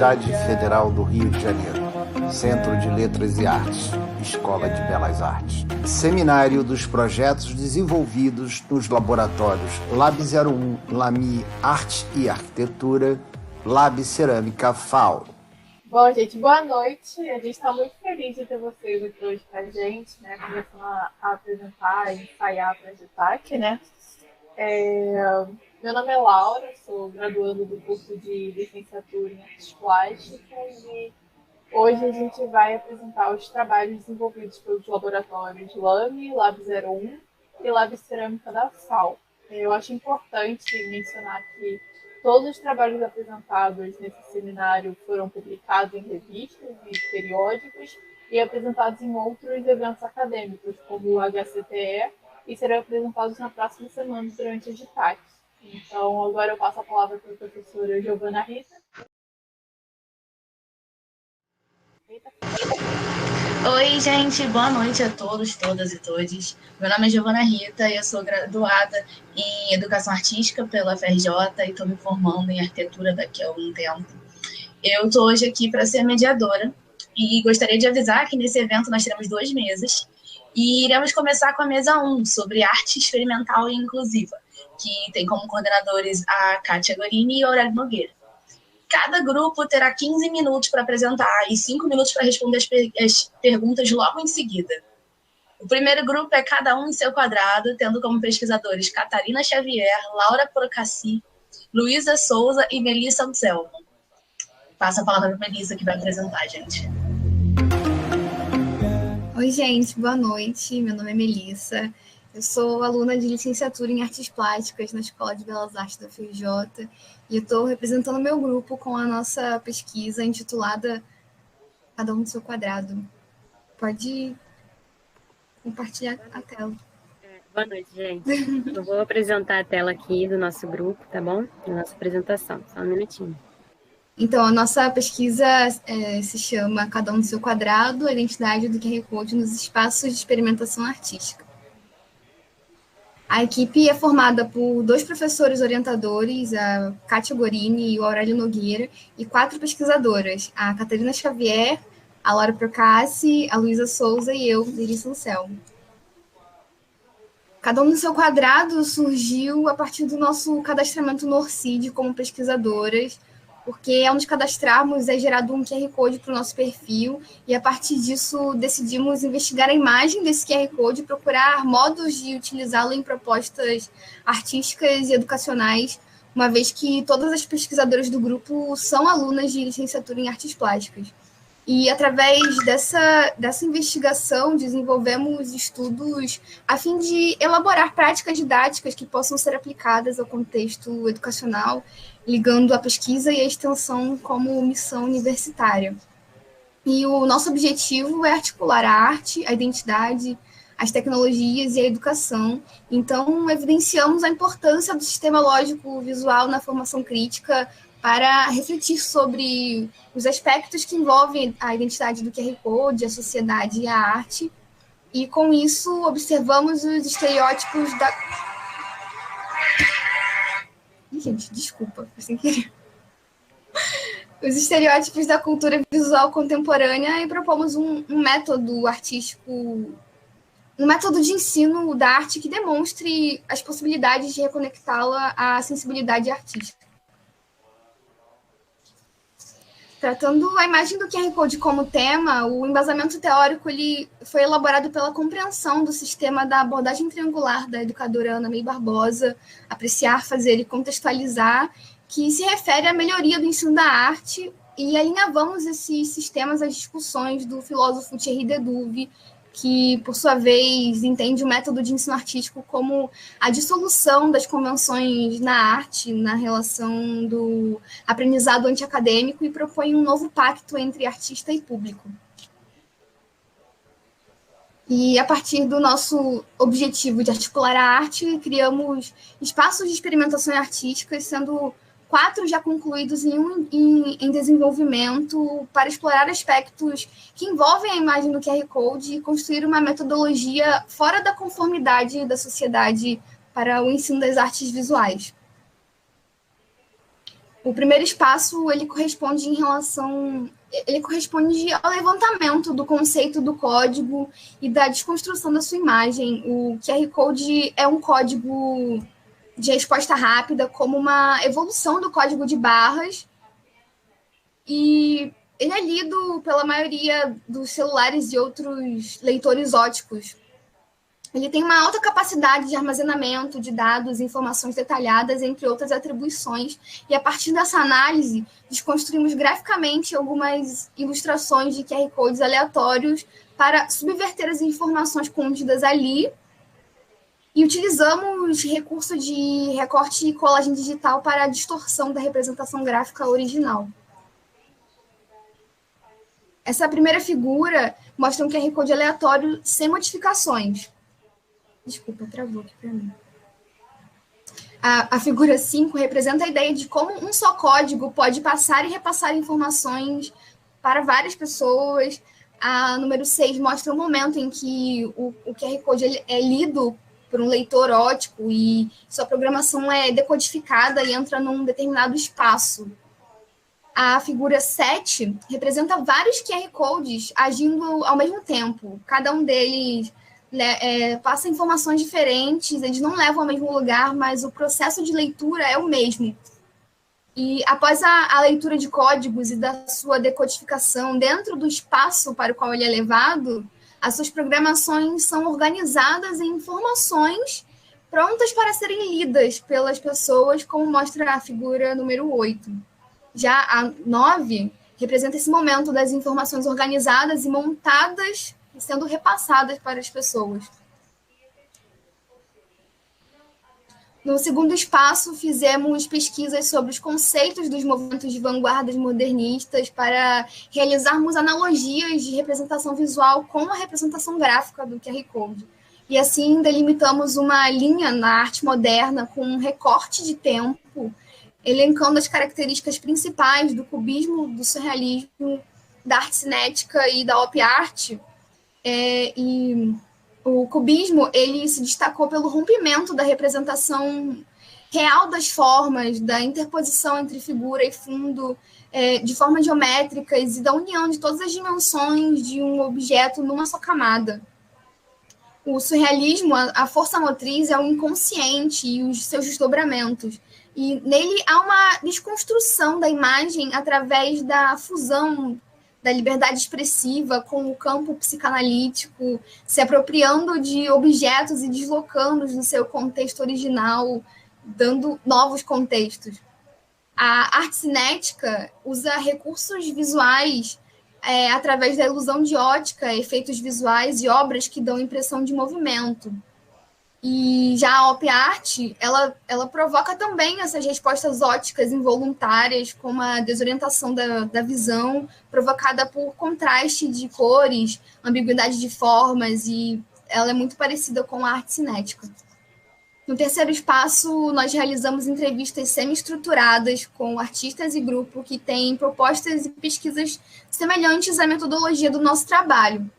Universidade Federal do Rio de Janeiro, Centro de Letras e Artes, Escola de Belas Artes. Seminário dos projetos desenvolvidos nos laboratórios Lab 01, LAMI Arte e Arquitetura, Lab Cerâmica FAO. Bom, gente, boa noite. A gente está muito feliz de ter vocês aqui hoje com a gente, né? Começando a apresentar e ensaiar para a DETAC, né? Meu nome é Laura, sou graduanda do curso de licenciatura em artes plásticas e hoje a gente vai apresentar os trabalhos desenvolvidos pelos laboratórios LAMI, Lab 01 e Lab Cerâmica da FAO. Eu acho importante mencionar que todos os trabalhos apresentados nesse seminário foram publicados em revistas e periódicos e apresentados em outros eventos acadêmicos, como o HCTE, e serão apresentados na próxima semana durante a DETAC. Então, agora eu passo a palavra para a professora Giovana Rita. Oi, gente, boa noite a todos, todas e todes. Meu nome é Giovana Rita e eu sou graduada em Educação Artística pela FRJ e estou me formando em Arquitetura daqui a algum tempo. Eu estou hoje aqui para ser mediadora e gostaria de avisar que nesse evento nós teremos 2 mesas e iremos começar com a mesa 1, sobre arte experimental e inclusiva, que tem como coordenadores a Kátia Gorini e a Aurélio Nogueira. Cada grupo terá 15 minutos para apresentar e 5 minutos para responder as perguntas logo em seguida. O primeiro grupo é cada um em seu quadrado, tendo como pesquisadores Catarina Xavier, Laura Procassi, Luísa Souza e Melissa Anselmo. Passo a palavra para a Melissa, que vai apresentar, gente. Oi, gente, boa noite. Meu nome é Melissa. Eu sou aluna de licenciatura em Artes Plásticas na Escola de Belas Artes da FRJ e eu estou representando o meu grupo com a nossa pesquisa intitulada Cada um do seu quadrado. Pode compartilhar a tela. Boa noite, gente. Eu vou apresentar a tela aqui do nosso grupo, tá bom? Da nossa apresentação. Só um minutinho. Então, a nossa pesquisa se chama Cada um do seu quadrado, a identidade do QR Code nos espaços de experimentação artística. A equipe é formada por 2 professores orientadores, a Kátia Gorini e o Aurélio Nogueira, e 4 pesquisadoras, a Catarina Xavier, a Laura Procassi, a Luísa Souza e eu, Melissa Anselmo. Cada um do seu quadrado surgiu a partir do nosso cadastramento no ORCID como pesquisadoras, porque ao nos cadastrarmos é gerado um QR Code para o nosso perfil e a partir disso decidimos investigar a imagem desse QR Code e procurar modos de utilizá-lo em propostas artísticas e educacionais, uma vez que todas as pesquisadoras do grupo são alunas de licenciatura em artes plásticas. E através dessa investigação desenvolvemos estudos a fim de elaborar práticas didáticas que possam ser aplicadas ao contexto educacional, ligando a pesquisa e a extensão como missão universitária. E o nosso objetivo é articular a arte, a identidade, as tecnologias e a educação. Então, evidenciamos a importância do sistema lógico-visual na formação crítica para refletir sobre os aspectos que envolvem a identidade do QR Code, a sociedade e a arte. E, com isso, observamos os estereótipos da... Gente, desculpa, foi sem querer. Os estereótipos da cultura visual contemporânea e propomos um método artístico, um método de ensino da arte que demonstre as possibilidades de reconectá-la à sensibilidade artística. Tratando a imagem do QR Code como tema, o embasamento teórico ele foi elaborado pela compreensão do sistema da abordagem triangular da educadora Ana May Barbosa, apreciar, fazer e contextualizar, que se refere à melhoria do ensino da arte, e alinhavamos esses sistemas às discussões do filósofo Thierry Dedouve, que, por sua vez, entende o método de ensino artístico como a dissolução das convenções na arte, na relação do aprendizado antiacadêmico, e propõe um novo pacto entre artista e público. E, a partir do nosso objetivo de articular a arte, criamos espaços de experimentação artística, sendo 4 já concluídos e um em desenvolvimento, para explorar aspectos que envolvem a imagem do QR Code e construir uma metodologia fora da conformidade da sociedade para o ensino das artes visuais. O primeiro espaço, ele corresponde ao levantamento do conceito do código e da desconstrução da sua imagem. O QR Code é um código de resposta rápida, como uma evolução do código de barras, e ele é lido pela maioria dos celulares e outros leitores óticos. Ele tem uma alta capacidade de armazenamento de dados e informações detalhadas, entre outras atribuições, e a partir dessa análise, desconstruímos graficamente algumas ilustrações de QR Codes aleatórios para subverter as informações contidas ali, e utilizamos recurso de recorte e colagem digital para a distorção da representação gráfica original. Essa primeira figura mostra um QR Code aleatório sem modificações. Desculpa, travou aqui para mim. A figura 5 representa a ideia de como um só código pode passar e repassar informações para várias pessoas. A número 6 mostra o momento em que o QR Code é lido por um leitor óptico e sua programação é decodificada e entra num determinado espaço. A figura 7 representa vários QR Codes agindo ao mesmo tempo. Cada um deles passa informações diferentes, eles não levam ao mesmo lugar, mas o processo de leitura é o mesmo. E após a leitura de códigos e da sua decodificação dentro do espaço para o qual ele é levado, as suas programações são organizadas em informações prontas para serem lidas pelas pessoas, como mostra a figura número 8. Já a 9 representa esse momento das informações organizadas e montadas e sendo repassadas para as pessoas. No segundo espaço, fizemos pesquisas sobre os conceitos dos movimentos de vanguardas modernistas para realizarmos analogias de representação visual com a representação gráfica do QR Code. E assim delimitamos uma linha na arte moderna com um recorte de tempo, elencando as características principais do cubismo, do surrealismo, da arte cinética e da op art. E o cubismo ele se destacou pelo rompimento da representação real das formas, da interposição entre figura e fundo, de formas geométricas e da união de todas as dimensões de um objeto numa só camada. O surrealismo, a força motriz é o inconsciente e os seus desdobramentos. E nele há uma desconstrução da imagem através da fusão da liberdade expressiva com o campo psicanalítico, se apropriando de objetos e deslocando-os do seu contexto original, dando novos contextos. A arte cinética usa recursos visuais através da ilusão de ótica, efeitos visuais e obras que dão impressão de movimento. E já a op art, ela provoca também essas respostas óticas involuntárias, como a desorientação da visão, provocada por contraste de cores, ambiguidade de formas, e ela é muito parecida com a arte cinética. No terceiro espaço, nós realizamos entrevistas semi-estruturadas com artistas e grupo que têm propostas e pesquisas semelhantes à metodologia do nosso trabalho.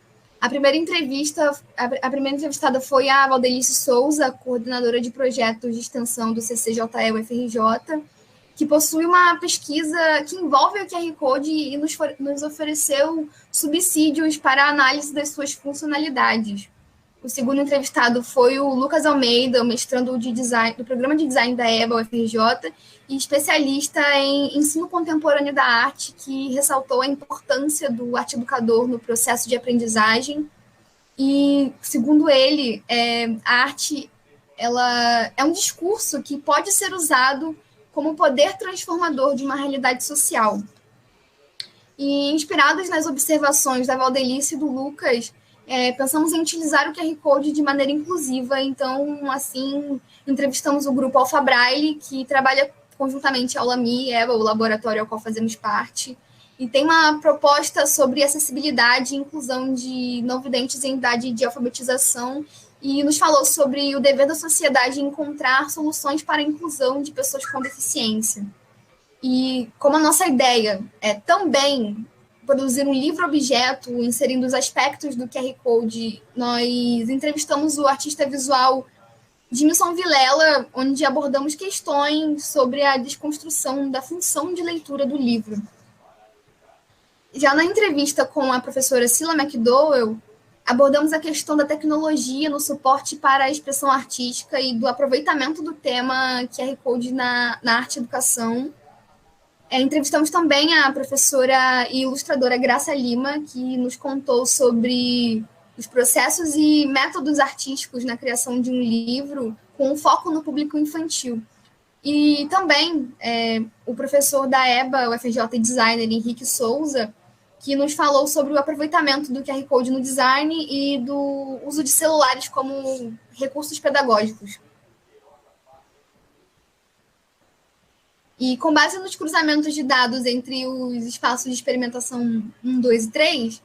A primeira entrevistada foi a Valdelice Souza, coordenadora de projetos de extensão do CCJE-UFRJ, que possui uma pesquisa que envolve o QR Code e nos ofereceu subsídios para a análise das suas funcionalidades. O segundo entrevistado foi o Lucas Almeida, mestrando de design, do programa de design da EBA-UFRJ e especialista em ensino contemporâneo da arte, que ressaltou a importância do arte educador no processo de aprendizagem. E, segundo ele, a arte ela é um discurso que pode ser usado como poder transformador de uma realidade social. E, inspirados nas observações da Valdelice e do Lucas, pensamos em utilizar o QR Code de maneira inclusiva. Então, assim, entrevistamos o grupo Alfa Braille, que trabalha conjuntamente ao LAMI e EBA, o laboratório ao qual fazemos parte, e tem uma proposta sobre acessibilidade e inclusão de não videntes em idade de alfabetização, e nos falou sobre o dever da sociedade em encontrar soluções para a inclusão de pessoas com deficiência. E como a nossa ideia é também produzir um livro-objeto, inserindo os aspectos do QR Code, nós entrevistamos o artista visual Dimissão Vilela, onde abordamos questões sobre a desconstrução da função de leitura do livro. Já na entrevista com a professora Cilla McDowell, abordamos a questão da tecnologia no suporte para a expressão artística e do aproveitamento do tema QR Code na arte e educação. Entrevistamos também a professora e ilustradora Graça Lima, que nos contou sobre os processos e métodos artísticos na criação de um livro com foco no público infantil. E também o professor da EBA, UFRJ Designer, Henrique Souza, que nos falou sobre o aproveitamento do QR Code no design e do uso de celulares como recursos pedagógicos. E com base nos cruzamentos de dados entre os espaços de experimentação 1, 2 e 3,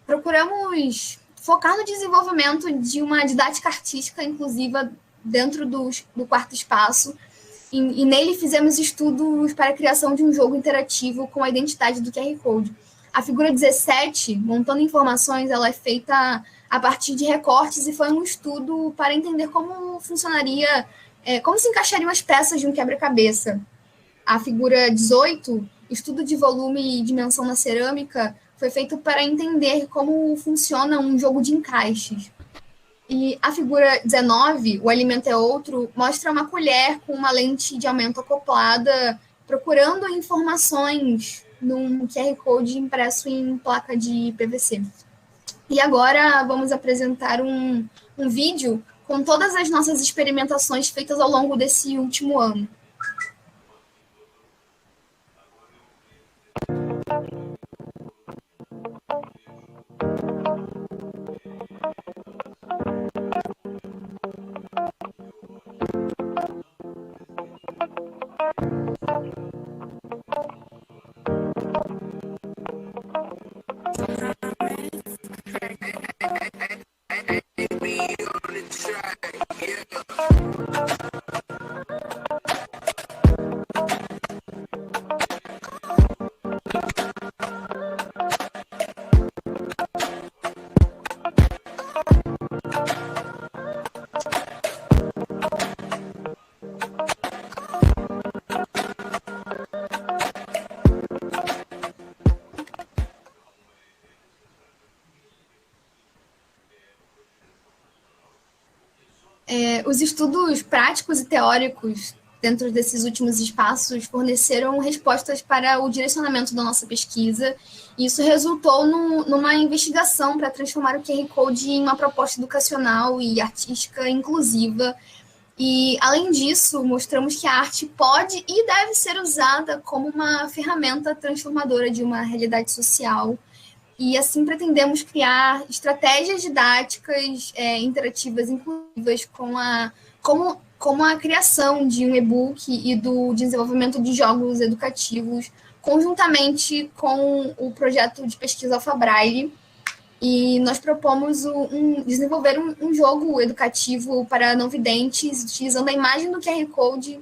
procuramos focar no desenvolvimento de uma didática artística inclusiva dentro do quarto espaço, e nele fizemos estudos para a criação de um jogo interativo com a identidade do QR Code. A figura 17, montando informações, ela é feita a partir de recortes e foi um estudo para entender como funcionaria, como se encaixariam as peças de um quebra-cabeça. A figura 18, estudo de volume e dimensão na cerâmica, foi feito para entender como funciona um jogo de encaixes. E a figura 19, o alimento é outro, mostra uma colher com uma lente de aumento acoplada, procurando informações num QR Code impresso em placa de PVC. E agora vamos apresentar um vídeo com todas as nossas experimentações feitas ao longo desse último ano. Os estudos práticos e teóricos dentro desses últimos espaços forneceram respostas para o direcionamento da nossa pesquisa, e isso resultou numa investigação para transformar o QR Code em uma proposta educacional e artística inclusiva. E, além disso, mostramos que a arte pode e deve ser usada como uma ferramenta transformadora de uma realidade social. E assim pretendemos criar estratégias didáticas interativas inclusivas como a criação de um e-book e do desenvolvimento de jogos educativos, conjuntamente com o projeto de pesquisa Alpha Braille. E nós propomos desenvolver um jogo educativo para não videntes, utilizando a imagem do QR Code,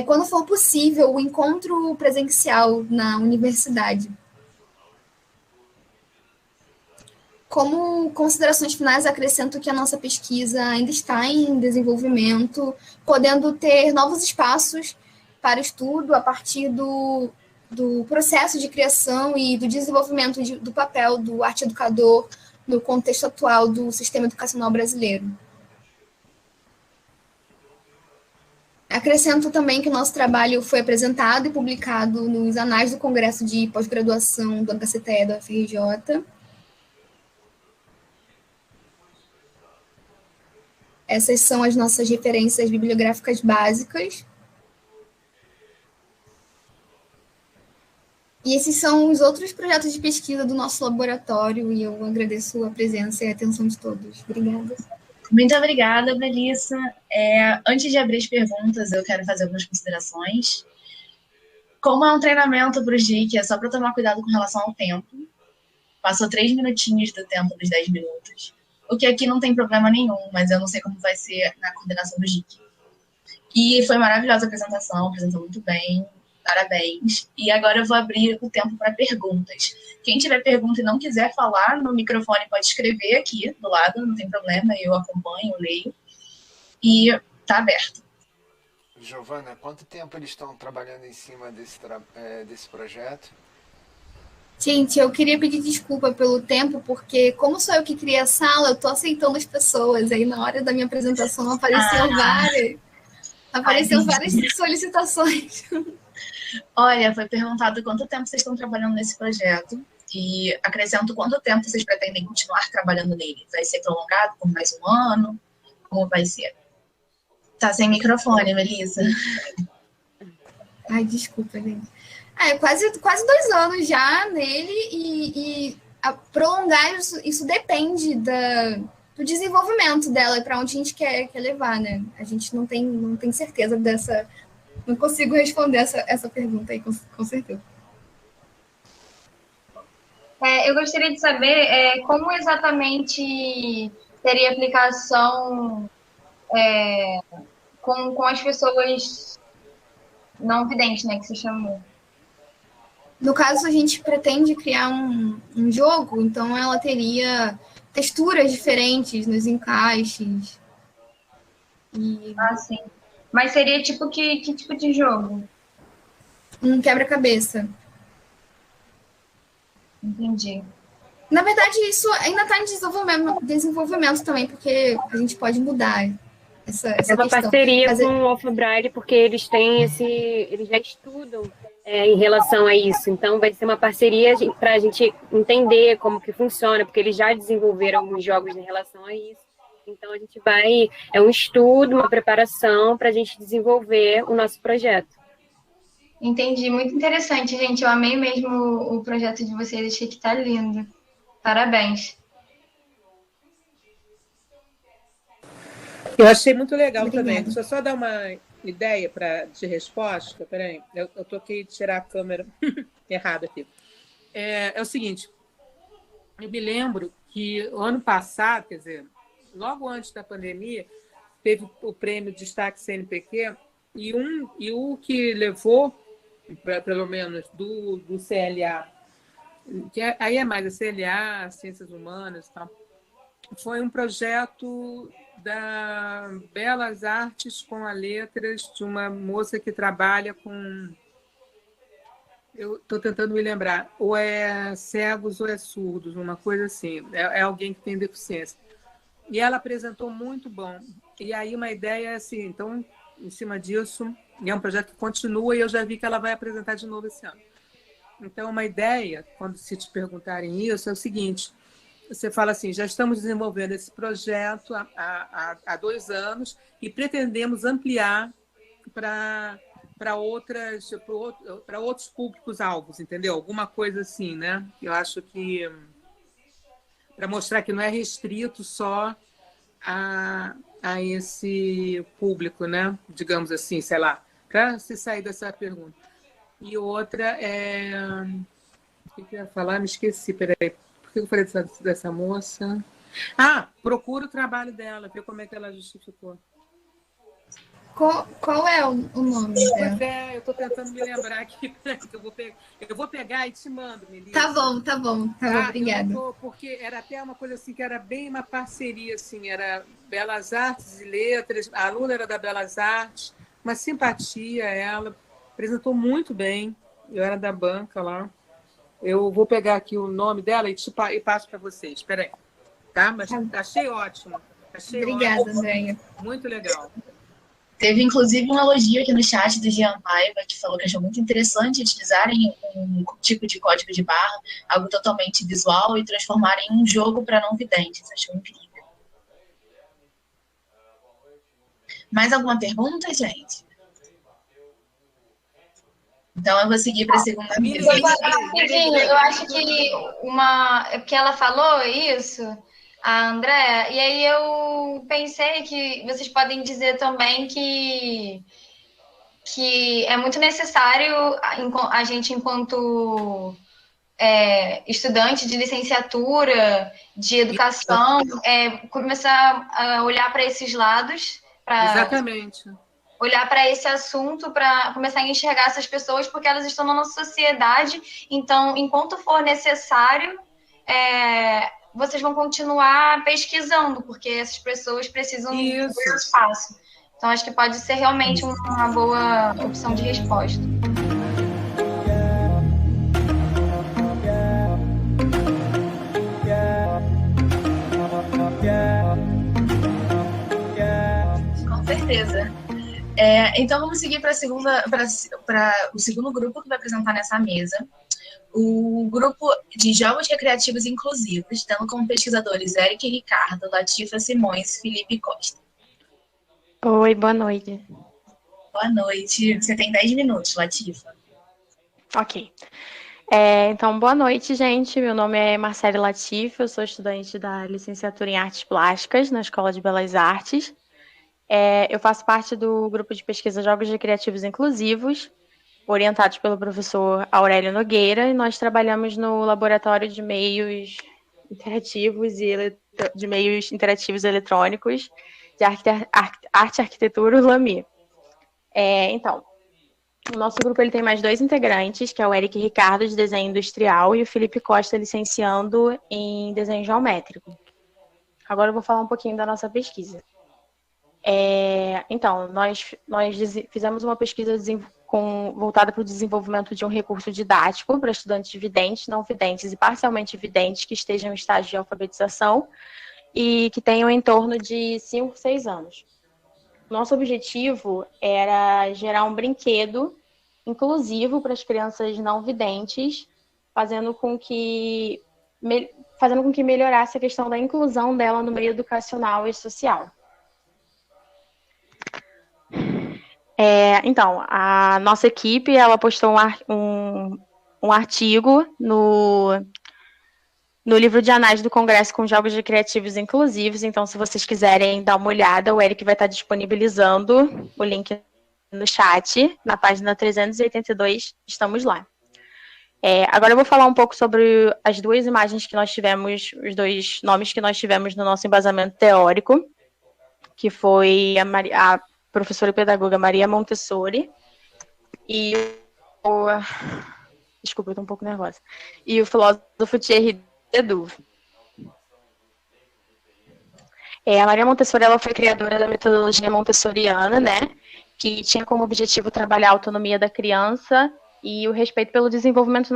quando for possível, o encontro presencial na universidade. Como considerações finais, acrescento que a nossa pesquisa ainda está em desenvolvimento, podendo ter novos espaços para estudo a partir do processo de criação e do desenvolvimento do papel do arte educador no contexto atual do sistema educacional brasileiro. Acrescento também que o nosso trabalho foi apresentado e publicado nos anais do Congresso de Pós-Graduação do HCTE da UFRJ. Essas são as nossas referências bibliográficas básicas. E esses são os outros projetos de pesquisa do nosso laboratório, e eu agradeço a presença e a atenção de todos. Obrigada. Muito obrigada, Melissa. Antes de abrir as perguntas, eu quero fazer algumas considerações. Como é um treinamento para o GIC, é só para tomar cuidado com relação ao tempo. Passou 3 minutinhos do tempo dos 10 minutos. O que aqui não tem problema nenhum, mas eu não sei como vai ser na coordenação do GIC. E foi maravilhosa a apresentação, apresentou muito bem. Parabéns. E agora eu vou abrir o tempo para perguntas. Quem tiver pergunta e não quiser falar no microfone pode escrever aqui do lado, não tem problema, eu acompanho, eu leio. E tá aberto. Giovana, quanto tempo eles estão trabalhando em cima desse projeto? Gente, eu queria pedir desculpa pelo tempo, porque como sou eu que criei a sala, eu tô aceitando as pessoas. Aí na hora da minha apresentação apareceram várias solicitações. Olha, foi perguntado quanto tempo vocês estão trabalhando nesse projeto e acrescento quanto tempo vocês pretendem continuar trabalhando nele. Vai ser prolongado por mais um ano? Como vai ser? Tá sem microfone, Melissa. Ai, desculpa, gente. Quase 2 anos já nele e prolongar isso depende do desenvolvimento dela, para onde a gente quer levar, né? A gente não tem certeza dessa... Não consigo responder essa pergunta aí, com certeza. Eu gostaria de saber como exatamente teria aplicação com as pessoas não videntes, né, que você chamou. No caso, a gente pretende criar um jogo, então ela teria texturas diferentes nos encaixes. Ah, sim. Mas seria tipo que tipo de jogo? Um quebra-cabeça. Entendi. Na verdade, isso ainda está em desenvolvimento também, porque a gente pode mudar essa É uma questão. parceria com o Alphabraille, porque eles já estudam em relação a isso. Então, vai ser uma parceria para a gente entender como que funciona, porque eles já desenvolveram alguns jogos em relação a isso. Então, a gente é um estudo, uma preparação para a gente desenvolver o nosso projeto. Entendi, muito interessante, gente. Eu amei mesmo o projeto de vocês, achei que tá lindo. Parabéns. Eu achei muito legal Obrigada. também. Deixa eu só dar uma ideia de resposta. Peraí, eu toquei de tirar a câmera errada aqui. É o seguinte, eu me lembro que o ano passado, quer dizer, logo antes da pandemia, teve o prêmio Destaque CNPq e o que levou, pelo menos, do CLA, que aí é mais a CLA, Ciências Humanas e tal, foi um projeto da Belas Artes com as Letras, de uma moça que trabalha com... Eu estou tentando me lembrar, ou é cegos ou é surdos, uma coisa assim, é alguém que tem deficiência. E ela apresentou muito bom. E aí uma ideia é assim, então, em cima disso, é um projeto que continua e eu já vi que ela vai apresentar de novo esse ano. Então, uma ideia, quando se te perguntarem isso, é o seguinte, você fala assim, já estamos desenvolvendo esse projeto há 2 anos e pretendemos ampliar para outros públicos-alvos, entendeu? Alguma coisa assim, né? Eu acho que para mostrar que não é restrito só a esse público, né? Digamos assim, sei lá, para se sair dessa pergunta. E outra o que eu ia falar? Me esqueci, peraí. Por que eu falei dessa moça? Procura o trabalho dela, ver como é que ela justificou. Qual é o nome dela? Pois eu estou tentando me lembrar aqui, que eu vou pegar e te mando, Melissa. Tá bom, obrigada. Porque era até uma coisa assim, que era bem uma parceria, assim, era Belas Artes e Letras, a aluna era da Belas Artes, uma simpatia, ela apresentou muito bem, eu era da banca lá. Eu vou pegar aqui o nome dela e passo para vocês, espera aí, tá? Mas achei ótimo. Obrigada, Andréia. Muito legal. Teve, inclusive, um elogio aqui no chat do Jean Paiva, que falou que achou muito interessante utilizarem um tipo de código de barra, algo totalmente visual, e transformarem em um jogo para não videntes. Achou incrível. Mais alguma pergunta, gente? Então, eu vou seguir para a segunda mesa. Rapidinho, eu acho que ela falou isso, a Andréa, e aí eu pensei que vocês podem dizer também que é muito necessário a gente, enquanto estudante de licenciatura, de educação, começar a olhar para esses lados, para Exatamente. olhar para esse assunto, para começar a enxergar essas pessoas, porque elas estão na nossa sociedade. Então, enquanto for necessário, vocês vão continuar pesquisando, porque essas pessoas precisam de um espaço. Então, acho que pode ser realmente uma boa opção de resposta. Com certeza. Então, vamos seguir para o segundo grupo que vai apresentar nessa mesa. O grupo de Jogos Recreativos Inclusivos, tendo como pesquisadores Eric Ricardo, Latifa Simões, Felipe Costa. Oi, boa noite. Boa noite. Você tem 10 minutos, Latifa. Ok. Então, boa noite, gente. Meu nome é Marcele Latifa, eu sou estudante da licenciatura em Artes Plásticas na Escola de Belas Artes. Eu faço parte do grupo de pesquisa Jogos Recreativos Inclusivos, orientados pelo professor Aurélio Nogueira, e nós trabalhamos no Laboratório de Meios Interativos Eletrônicos de Arte e Arquitetura, o LAMI. Então, o nosso grupo ele tem mais 2 integrantes, que é o Eric Ricardo, de Desenho Industrial, e o Felipe Costa, licenciando em Desenho Geométrico. Agora eu vou falar um pouquinho da nossa pesquisa. Então, nós fizemos uma pesquisa voltada para o desenvolvimento de um recurso didático para estudantes videntes, não videntes e parcialmente videntes que estejam em estágio de alfabetização e que tenham em torno de 5, 6 anos. Nosso objetivo era gerar um brinquedo inclusivo para as crianças não videntes, fazendo com que melhorasse a questão da inclusão dela no meio educacional e social. Então, a nossa equipe, ela postou um artigo no livro de análise do Congresso com Jogos Recreativos Inclusivos. Então, se vocês quiserem dar uma olhada, o Eric vai estar disponibilizando o link no chat, na página 382, estamos lá. Agora eu vou falar um pouco sobre as 2 imagens que nós tivemos, os 2 nomes que nós tivemos no nosso embasamento teórico, que foi a professora e pedagoga Maria Montessori e desculpa, eu estou um pouco nervosa. E o filósofo Thierry Ledoux. A Maria Montessori ela foi criadora da metodologia montessoriana, né, que tinha como objetivo trabalhar a autonomia da criança e o respeito pelo desenvolvimento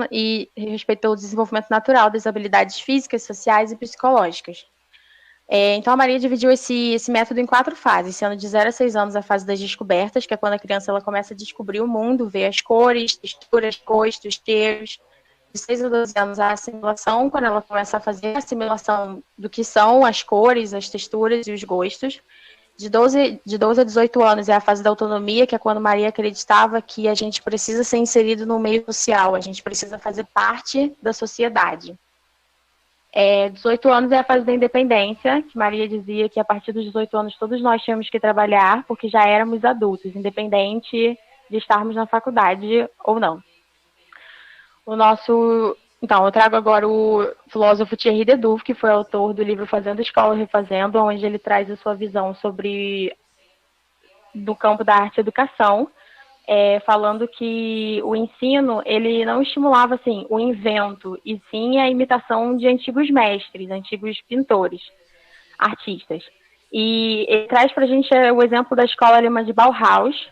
natural das habilidades físicas, sociais e psicológicas. Então, a Maria dividiu esse método em 4 fases, sendo de 0 a 6 anos a fase das descobertas, que é quando a criança ela começa a descobrir o mundo, ver as cores, texturas, gostos, cheiros. De 6 a 12 anos a assimilação, quando ela começa a fazer a assimilação do que são as cores, as texturas e os gostos. De 12 a 18 anos é a fase da autonomia, que é quando Maria acreditava que a gente precisa ser inserido no meio social, a gente precisa fazer parte da sociedade. 18 anos é a fase da independência, que Maria dizia que a partir dos 18 anos todos nós tínhamos que trabalhar, porque já éramos adultos, independente de estarmos na faculdade ou não. Então, eu trago agora o filósofo Thierry Ledoux, que foi autor do livro Fazendo Escola Refazendo, onde ele traz a sua visão do campo da arte e educação, falando que o ensino, ele não estimulava, assim, o invento, e sim a imitação de antigos mestres, antigos pintores, artistas. E ele traz para a gente o exemplo da escola alemã de Bauhaus,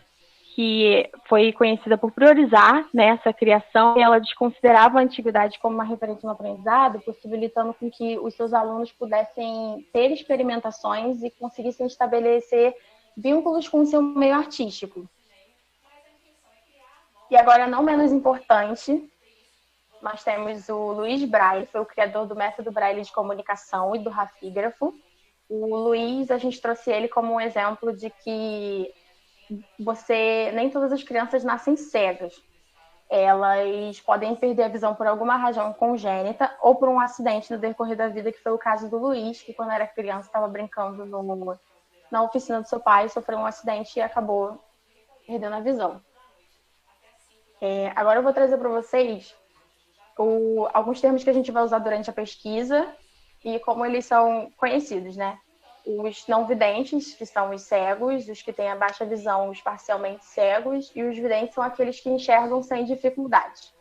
que foi conhecida por priorizar, né, essa criação, e ela desconsiderava a antiguidade como uma referência no aprendizado, possibilitando com que os seus alunos pudessem ter experimentações e conseguissem estabelecer vínculos com o seu meio artístico. E agora, não menos importante, nós temos o Luiz Braille, que foi o criador do método Braille de comunicação e do rafígrafo. O Luiz, a gente trouxe ele como um exemplo de que nem todas as crianças nascem cegas. Elas podem perder a visão por alguma razão congênita ou por um acidente no decorrer da vida, que foi o caso do Luiz, que quando era criança estava brincando na oficina do seu pai, sofreu um acidente e acabou perdendo a visão. Agora eu vou trazer para vocês alguns termos que a gente vai usar durante a pesquisa e como eles são conhecidos, né? os não videntes, que são os cegos, os que têm a baixa visão, os parcialmente cegos, e os videntes são aqueles que enxergam sem dificuldade.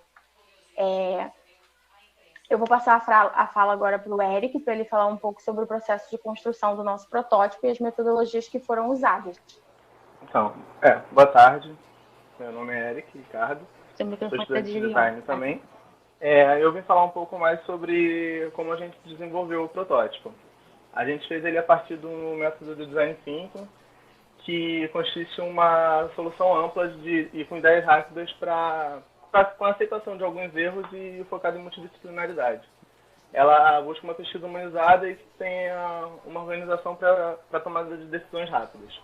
Eu vou passar a fala agora para o Eric, para ele falar um pouco sobre o processo de construção do nosso protótipo e as metodologias que foram usadas. Então, boa tarde. Meu nome é Eric Ricardo, sou estudante de design também. Eu vim falar um pouco mais sobre como a gente desenvolveu o protótipo. A gente fez ele a partir do método do Design Thinking, que consiste em uma solução ampla e com ideias rápidas com a aceitação de alguns erros e focado em multidisciplinaridade. Ela busca uma pesquisa humanizada e que tenha uma organização para a tomada de decisões rápidas.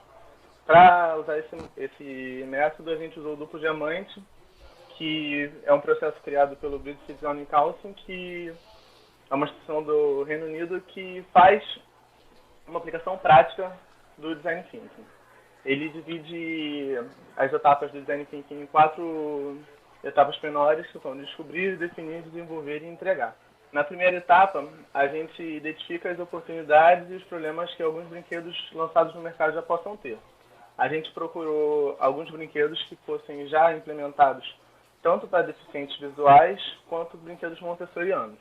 Para usar esse método, a gente usou o duplo diamante, que é um processo criado pelo British Design Council, que é uma instituição do Reino Unido que faz uma aplicação prática do Design Thinking. Ele divide as etapas do Design Thinking em 4 etapas menores, que são descobrir, definir, desenvolver e entregar. Na primeira etapa, a gente identifica as oportunidades e os problemas que alguns brinquedos lançados no mercado já possam ter. A gente procurou alguns brinquedos que fossem já implementados tanto para deficientes visuais quanto brinquedos montessorianos.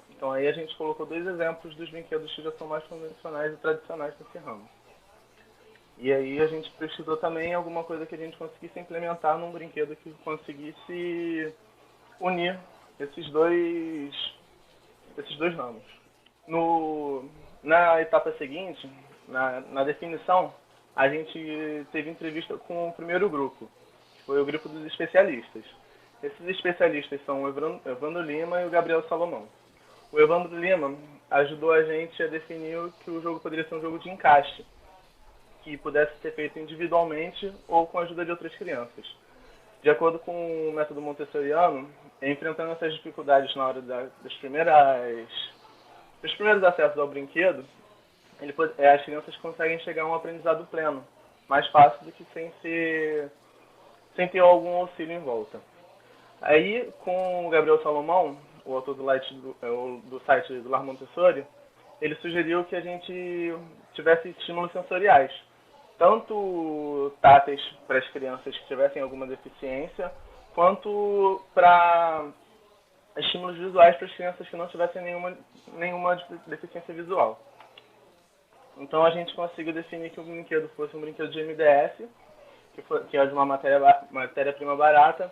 Então aí a gente colocou 2 exemplos dos brinquedos que já são mais convencionais e tradicionais desse ramo. E aí a gente precisou também alguma coisa que a gente conseguisse implementar num brinquedo que conseguisse unir esses dois ramos. Na etapa seguinte, na definição, a gente teve entrevista com o primeiro grupo, que foi o grupo dos especialistas. Esses especialistas são o Evandro Lima e o Gabriel Salomão. O Evandro Lima ajudou a gente a definir que o jogo poderia ser um jogo de encaixe, que pudesse ser feito individualmente ou com a ajuda de outras crianças. De acordo com o método montessoriano, enfrentando essas dificuldades na hora dos primeiros acessos ao brinquedo, as crianças conseguem chegar a um aprendizado pleno, mais fácil do que sem ter algum auxílio em volta. Aí, com o Gabriel Salomão, o autor do site do Lar Montessori, ele sugeriu que a gente tivesse estímulos sensoriais, tanto táteis para as crianças que tivessem alguma deficiência, quanto para estímulos visuais para as crianças que não tivessem nenhuma deficiência visual. Então a gente conseguiu definir que o brinquedo fosse um brinquedo de MDF, que é de uma matéria-prima barata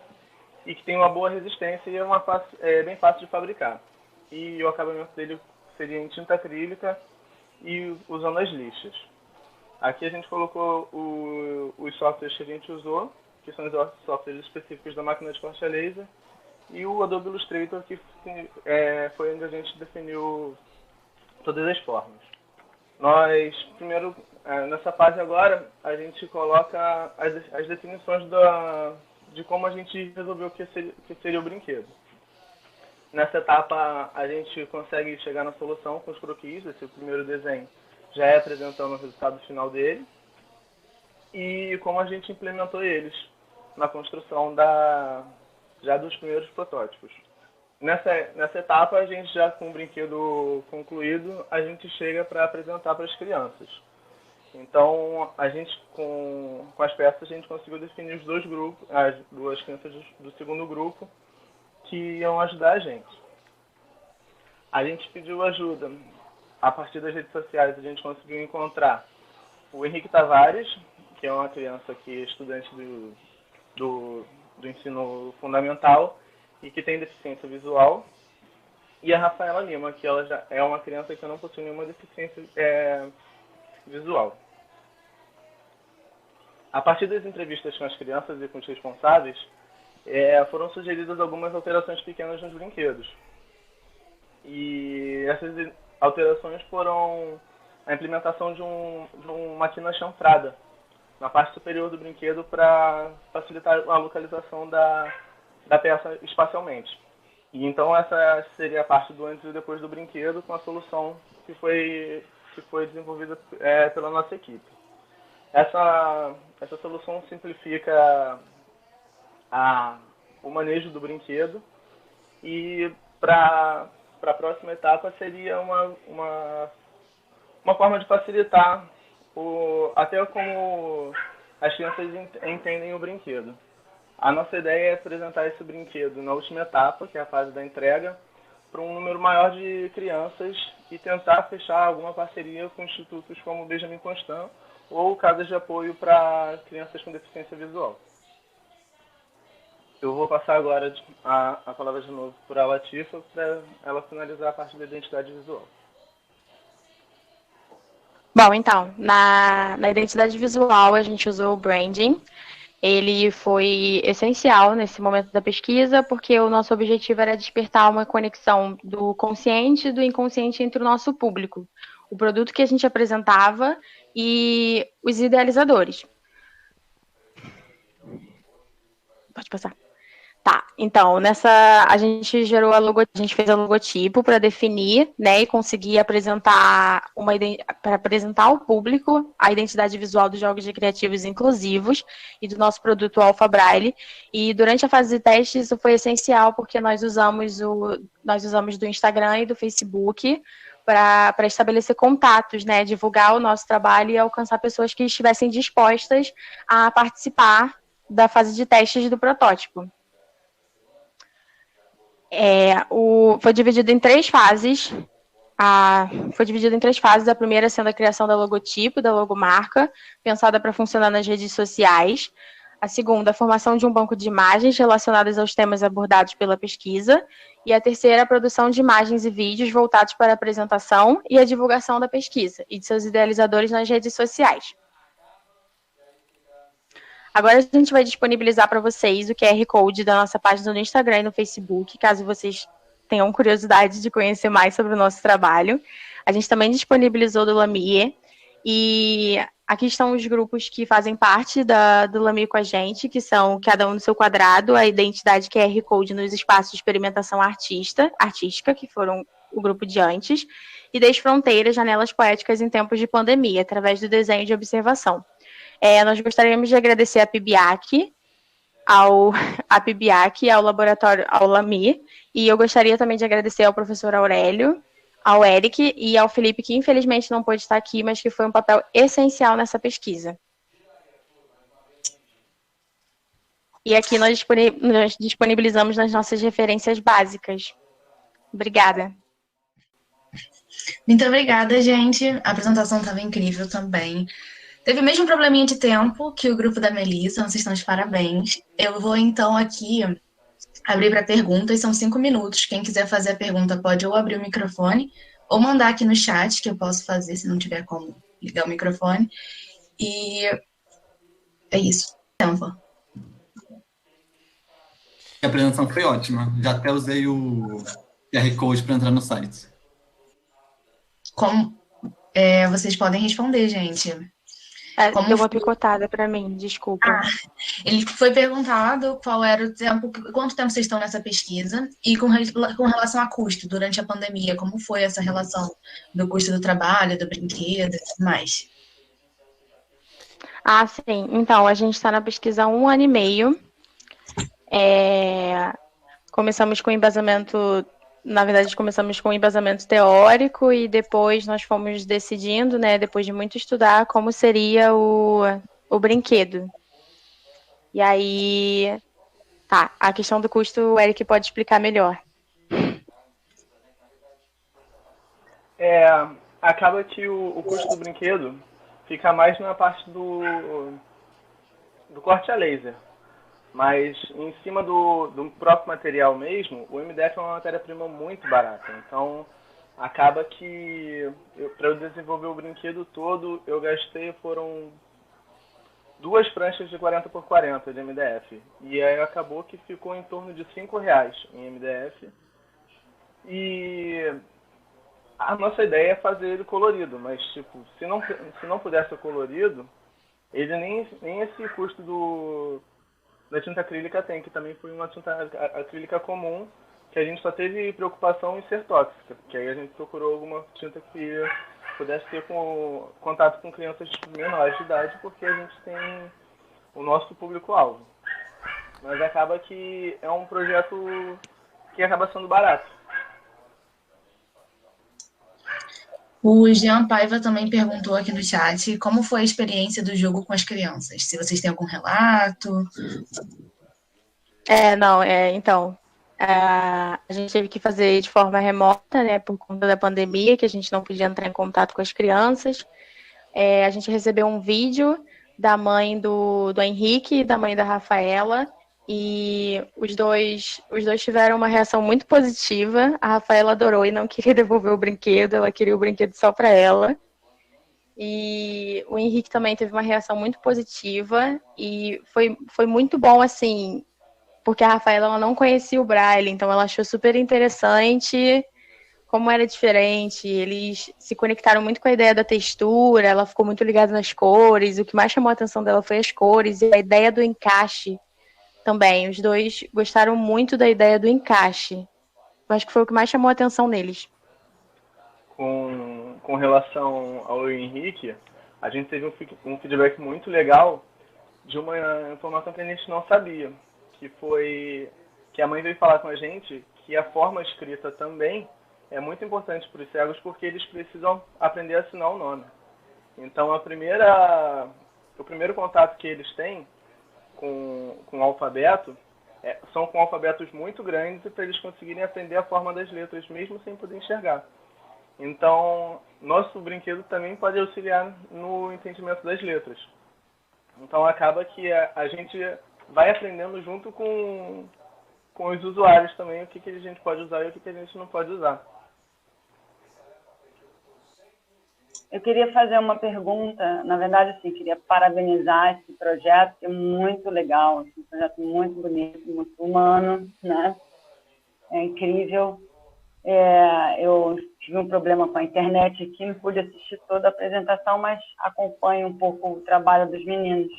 e que tem uma boa resistência e é bem fácil de fabricar. E o acabamento dele seria em tinta acrílica e usando as lixas. Aqui a gente colocou os softwares que a gente usou, que são os softwares específicos da máquina de corte a laser, e o Adobe Illustrator, que foi onde a gente definiu todas as formas. Nós, primeiro, nessa fase agora, a gente coloca as definições de como a gente resolveu que seria o brinquedo. Nessa etapa, a gente consegue chegar na solução com os croquis. Esse primeiro desenho já é apresentando o resultado final dele. E como a gente implementou eles na construção já dos primeiros protótipos. Nessa etapa, a gente já com o brinquedo concluído, a gente chega para apresentar para as crianças. Então, a gente com as peças, a gente conseguiu definir os 2 grupos, as 2 crianças do segundo grupo, que iam ajudar a gente. A gente pediu ajuda. A partir das redes sociais, a gente conseguiu encontrar o Henrique Tavares, que é uma criança que é estudante do ensino fundamental e que tem deficiência visual, e a Rafaela Lima, que ela já é uma criança que não possui nenhuma deficiência visual. A partir das entrevistas com as crianças e com os responsáveis, foram sugeridas algumas alterações pequenas nos brinquedos. E essas alterações foram a implementação de uma quina chanfrada na parte superior do brinquedo para facilitar a localização da peça espacialmente. E então essa seria a parte do antes e depois do brinquedo, com a solução que foi desenvolvida pela nossa equipe. Essa solução simplifica o manejo do brinquedo e para a próxima etapa seria uma uma forma de facilitar até como as crianças entendem o brinquedo. A nossa ideia é apresentar esse brinquedo na última etapa, que é a fase da entrega, para um número maior de crianças e tentar fechar alguma parceria com institutos como o Benjamin Constant ou casas de apoio para crianças com deficiência visual. Eu vou passar agora a palavra de novo para a Latifa, para ela finalizar a parte da identidade visual. Bom, então, na identidade visual a gente usou o branding. Ele foi essencial nesse momento da pesquisa, porque o nosso objetivo era despertar uma conexão do consciente e do inconsciente entre o nosso público, o produto que a gente apresentava e os idealizadores. Pode passar. Tá, então, a gente a gente fez a logotipo para definir, né, e conseguir apresentar para apresentar ao público a identidade visual dos jogos recreativos inclusivos e do nosso produto Alpha Braille. E durante a fase de teste isso foi essencial, porque nós usamos do Instagram e do Facebook para estabelecer contatos, né, divulgar o nosso trabalho e alcançar pessoas que estivessem dispostas a participar da fase de testes do protótipo. Foi dividido em 3 fases. A primeira sendo a criação da logotipo, da logomarca, pensada para funcionar nas redes sociais. A segunda, a formação de um banco de imagens relacionadas aos temas abordados pela pesquisa. E a terceira, a produção de imagens e vídeos voltados para a apresentação e a divulgação da pesquisa e de seus idealizadores nas redes sociais. Agora a gente vai disponibilizar para vocês o QR Code da nossa página no Instagram e no Facebook, caso vocês tenham curiosidade de conhecer mais sobre o nosso trabalho. A gente também disponibilizou do Lamier, e aqui estão os grupos que fazem parte do Lamier com a gente, que são cada um no seu quadrado, a identidade QR Code nos espaços de experimentação artística, que foram o grupo de antes, e Desfronteiras, janelas poéticas em tempos de pandemia, através do desenho de observação. Nós gostaríamos de agradecer a PIBIAC, ao laboratório, ao Lamier, e eu gostaria também de agradecer ao professor Aurélio, ao Eric e ao Felipe, que infelizmente não pôde estar aqui, mas que foi um papel essencial nessa pesquisa. E aqui nós disponibilizamos nas nossas referências básicas. Obrigada. Muito obrigada, gente. A apresentação estava incrível também. Teve o mesmo probleminha de tempo que o grupo da Melissa, vocês estão de parabéns. Eu vou, então, aqui abrir para perguntas, são 5 minutos. Quem quiser fazer a pergunta pode ou abrir o microfone, ou mandar aqui no chat, que eu posso fazer, se não tiver como ligar o microfone. E é isso. Tempo. A apresentação foi ótima. Já até usei o QR Code para entrar no site. Como vocês podem responder, gente. Deu uma picotada para mim, desculpa. Ele foi perguntado qual era o tempo, quanto tempo vocês estão nessa pesquisa e com relação a custo durante a pandemia, como foi essa relação do custo do trabalho, do brinquedo e tudo mais? Sim. Então, a gente está na pesquisa há 1 ano e meio. Começamos com embasamento. Na verdade, começamos com um embasamento teórico e depois nós fomos decidindo, né, depois de muito estudar, como seria o brinquedo. E aí, a questão do custo, o Eric pode explicar melhor. Acaba que o custo do brinquedo fica mais na parte do corte a laser. Mas em cima do próprio material mesmo, o MDF é uma matéria-prima muito barata. Então, acaba que para eu desenvolver o brinquedo todo, eu gastei, foram 2 pranchas de 40 por 40 de MDF. E aí acabou que ficou em torno de R$5 em MDF. E a nossa ideia é fazer ele colorido, mas tipo, se não pudesse ser colorido, ele nem esse custo da tinta acrílica tem, que também foi uma tinta acrílica comum, que a gente só teve preocupação em ser tóxica, que aí a gente procurou alguma tinta que pudesse ter contato com crianças menores de idade, porque a gente tem o nosso público-alvo. Mas acaba que é um projeto que acaba sendo barato. O Jean Paiva também perguntou aqui no chat como foi a experiência do jogo com as crianças. Se vocês têm algum relato. Então, a gente teve que fazer de forma remota, né, por conta da pandemia, que a gente não podia entrar em contato com as crianças. A gente recebeu um vídeo da mãe do Henrique e da mãe da Rafaela, e os dois tiveram uma reação muito positiva. A Rafaela adorou e não queria devolver o brinquedo, ela queria o brinquedo só para ela. E o Henrique também teve uma reação muito positiva, e foi muito bom, assim, porque a Rafaela ela não conhecia o Braille, então ela achou super interessante como era diferente. Eles se conectaram muito com a ideia da textura, ela ficou muito ligada nas cores. O que mais chamou a atenção dela foi as cores e a ideia do encaixe também. Os dois gostaram muito da ideia do encaixe. Eu acho que foi o que mais chamou a atenção neles. Com relação ao Henrique, a gente teve um feedback muito legal de uma informação que a gente não sabia, que foi que a mãe veio falar com a gente que a forma escrita também é muito importante para os cegos, porque eles precisam aprender a assinar o nome. Então, o primeiro contato que eles têm com o alfabeto são com alfabetos muito grandes, para eles conseguirem aprender a forma das letras, mesmo sem poder enxergar. Então, nosso brinquedo também pode auxiliar no entendimento das letras. Então, acaba que a gente vai aprendendo junto com os usuários também o que a gente pode usar e o que a gente não pode usar. Eu queria fazer uma pergunta, na verdade, assim, queria parabenizar esse projeto, que é muito legal, assim, um projeto muito bonito, muito humano, né? É incrível. Eu tive um problema com a internet aqui, não pude assistir toda a apresentação, mas acompanho um pouco o trabalho dos meninos.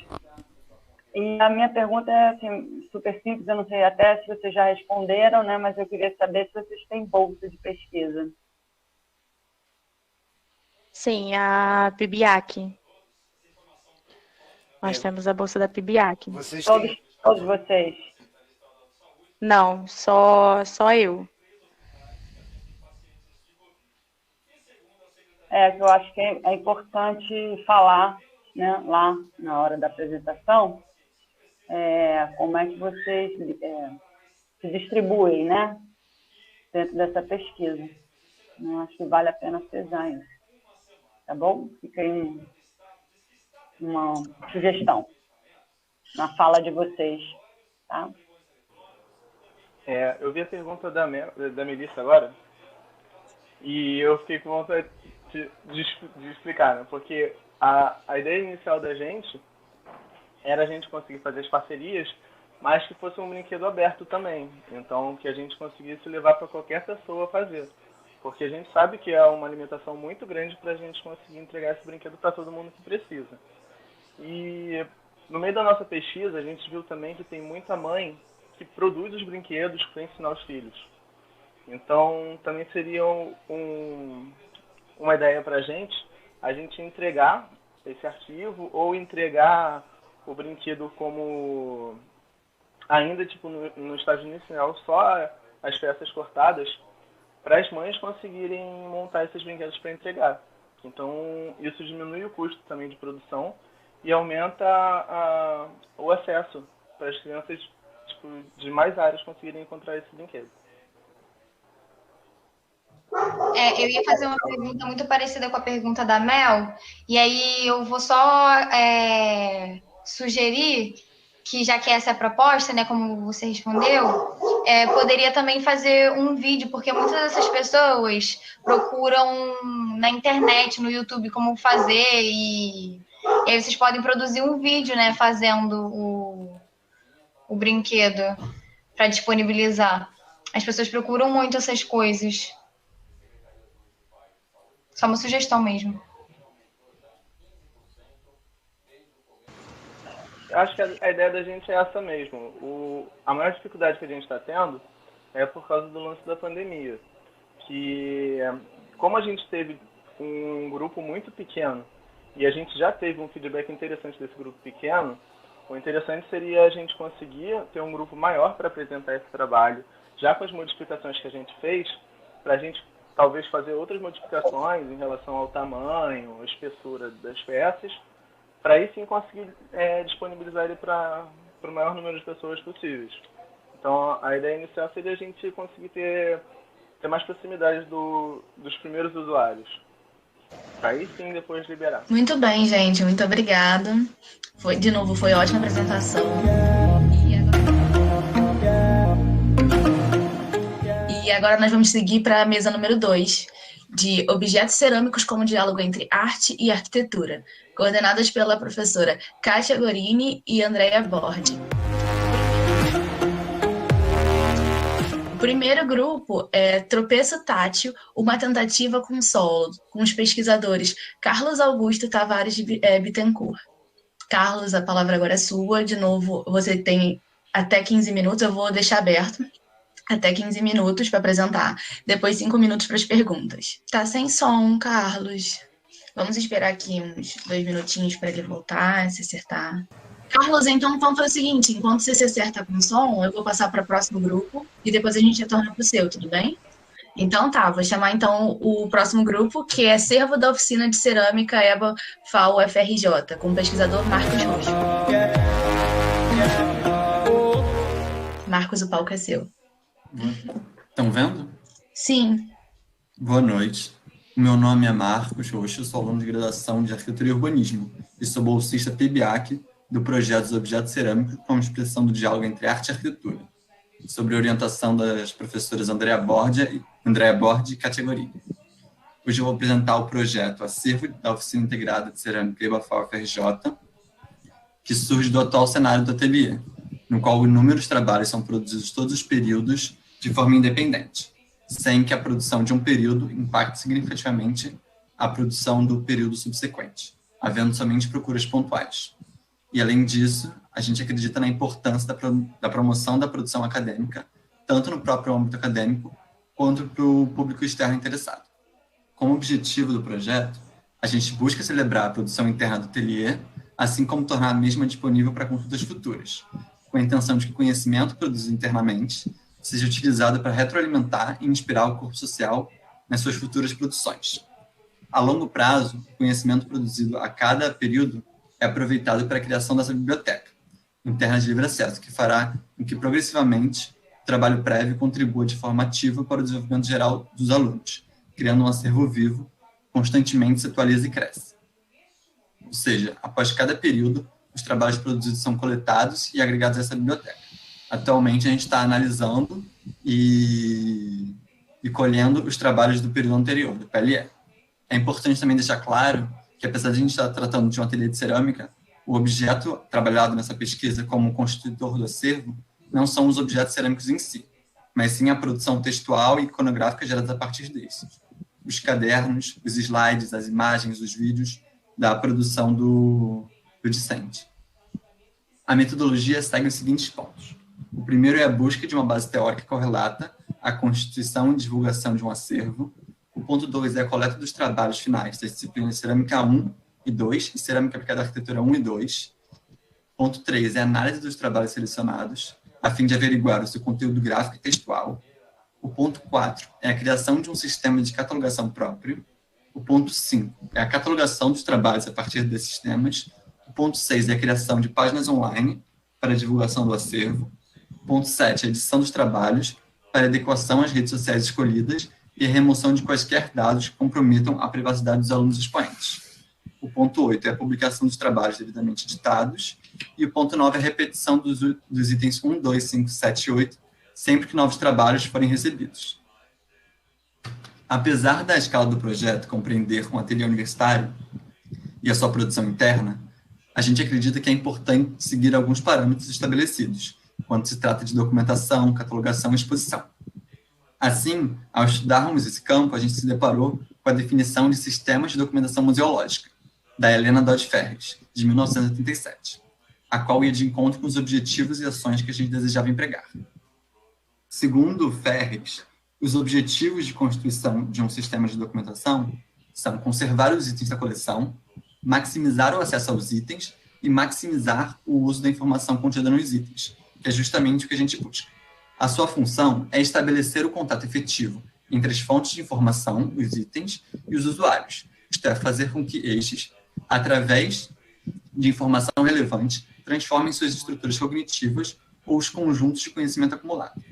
E a minha pergunta é assim, super simples, eu não sei até se vocês já responderam, né? Mas eu queria saber se vocês têm bolsa de pesquisa. Sim, a PIBIAC. Nós temos a bolsa da PIBIAC. Todos vocês? Não, só eu. Eu acho que é importante falar, né, lá na hora da apresentação, como é que vocês se distribuem, né, dentro dessa pesquisa. Eu acho que vale a pena frisar isso. Tá bom? Fica aí uma sugestão na fala de vocês, tá? Eu vi a pergunta da Melissa agora e eu fiquei com vontade de explicar, né? Porque a ideia inicial da gente era a gente conseguir fazer as parcerias, mas que fosse um brinquedo aberto também. Então, que a gente conseguisse levar para qualquer pessoa fazer. Porque a gente sabe que é uma limitação muito grande para a gente conseguir entregar esse brinquedo para todo mundo que precisa. E no meio da nossa pesquisa, a gente viu também que tem muita mãe que produz os brinquedos para ensinar os filhos. Então, também seria uma ideia para a gente entregar esse arquivo ou entregar o brinquedo como ainda tipo no estágio inicial, só as peças cortadas, para as mães conseguirem montar esses brinquedos para entregar. Então, isso diminui o custo também de produção e aumenta o acesso para as crianças de mais áreas conseguirem encontrar esse brinquedo. Eu ia fazer uma pergunta muito parecida com a pergunta da Mel, e aí eu vou só sugerir que, já que essa é a proposta, né, como você respondeu, poderia também fazer um vídeo, porque muitas dessas pessoas procuram na internet, no YouTube, como fazer, e aí vocês podem produzir um vídeo, né, fazendo o brinquedo para disponibilizar. As pessoas procuram muito essas coisas. Só uma sugestão mesmo. Eu acho que a ideia da gente é essa mesmo. A maior dificuldade que a gente está tendo é por causa do lance da pandemia. Que, como a gente teve um grupo muito pequeno e a gente já teve um feedback interessante desse grupo pequeno, o interessante seria a gente conseguir ter um grupo maior para apresentar esse trabalho, já com as modificações que a gente fez, para a gente talvez fazer outras modificações em relação ao tamanho, a espessura das peças, para aí sim conseguir disponibilizar ele para o maior número de pessoas possíveis. Então, a ideia inicial seria a gente conseguir ter mais proximidade dos primeiros usuários. Para aí sim depois liberar. Muito bem, gente. Muito obrigada. De novo, foi ótima apresentação. E agora nós vamos seguir para a mesa número 2, de objetos cerâmicos como diálogo entre arte e arquitetura, coordenadas pela professora Kátia Gorini e Andrea Bordi. O primeiro grupo é Tropeço Tátil, uma tentativa com solo, com os pesquisadores Carlos Augusto Tavares Bittencourt. Carlos, a palavra agora é sua. De novo, você tem até 15 minutos, eu vou deixar aberto até 15 minutos para apresentar, depois 5 minutos para as perguntas. Tá sem som, Carlos. Vamos esperar aqui uns 2 minutinhos para ele voltar, se acertar. Carlos, então vamos fazer o seguinte, enquanto você se acerta com o som, eu vou passar para o próximo grupo e depois a gente retorna para o seu, tudo bem? Então tá, vou chamar então o próximo grupo, que é Servo da Oficina de Cerâmica EBA FAO FRJ, com o pesquisador Marcos Roxo. Marcos, o palco é seu. Estão vendo? Sim. Boa noite. Meu nome é Marcos Roxo, sou aluno de graduação de Arquitetura e Urbanismo e sou bolsista PIBAC do projeto dos Objetos Cerâmicos como expressão do diálogo entre arte e arquitetura, sobre a orientação das professoras Andrea Bordi e Kátia Gorini. Hoje eu vou apresentar o projeto Acervo da Oficina Integrada de Cerâmica EBA FAO FRJ, que surge do atual cenário do ateliê, no qual inúmeros trabalhos são produzidos todos os períodos de forma independente, sem que a produção de um período impacte significativamente a produção do período subsequente, havendo somente procuras pontuais. E, além disso, a gente acredita na importância da promoção da produção acadêmica, tanto no próprio âmbito acadêmico, quanto para o público externo interessado. Como objetivo do projeto, a gente busca celebrar a produção interna do ateliê, assim como tornar a mesma disponível para consultas futuras, com a intenção de que o conhecimento produzido internamente seja utilizado para retroalimentar e inspirar o corpo social nas suas futuras produções. A longo prazo, o conhecimento produzido a cada período é aproveitado para a criação dessa biblioteca interna de livre acesso, que fará com que, progressivamente, o trabalho prévio contribua de forma ativa para o desenvolvimento geral dos alunos, criando um acervo vivo, constantemente se atualiza e cresce. Ou seja, após cada período, os trabalhos produzidos são coletados e agregados a essa biblioteca. Atualmente, a gente está analisando e colhendo os trabalhos do período anterior, do PLE. É importante também deixar claro que, apesar de a gente estar tratando de um ateliê de cerâmica, o objeto trabalhado nessa pesquisa como constitutor do acervo não são os objetos cerâmicos em si, mas sim a produção textual e iconográfica gerada a partir desses. Os cadernos, os slides, as imagens, os vídeos da produção do discente. A metodologia segue os seguintes pontos. O primeiro é a busca de uma base teórica correlata à constituição e divulgação de um acervo. O ponto 2 é a coleta dos trabalhos finais das disciplinas Cerâmica 1 e 2 e Cerâmica Aplicada à Arquitetura 1 e 2. Ponto 3 é a análise dos trabalhos selecionados, a fim de averiguar o seu conteúdo gráfico e textual. O ponto 4 é a criação de um sistema de catalogação próprio. O ponto 5 é a catalogação dos trabalhos a partir desses sistemas. O ponto 6 é a criação de páginas online para a divulgação do acervo. O ponto 7 é a edição dos trabalhos para adequação às redes sociais escolhidas e a remoção de quaisquer dados que comprometam a privacidade dos alunos expoentes. O ponto 8 é a publicação dos trabalhos devidamente editados. E o ponto 9 é a repetição dos itens 1, 2, 5, 7 e 8, sempre que novos trabalhos forem recebidos. Apesar da escala do projeto compreender um ateliê universitário e a sua produção interna, a gente acredita que é importante seguir alguns parâmetros estabelecidos, quando se trata de documentação, catalogação e exposição. Assim, ao estudarmos esse campo, a gente se deparou com a definição de sistemas de documentação museológica, da Helena Dodge Ferris, de 1987, a qual ia de encontro com os objetivos e ações que a gente desejava empregar. Segundo Ferris, os objetivos de constituição de um sistema de documentação são conservar os itens da coleção, maximizar o acesso aos itens e maximizar o uso da informação contida nos itens, que é justamente o que a gente busca. A sua função é estabelecer o contato efetivo entre as fontes de informação, os itens, e os usuários, isto é, fazer com que estes, através de informação relevante, transformem suas estruturas cognitivas ou os conjuntos de conhecimento acumulado.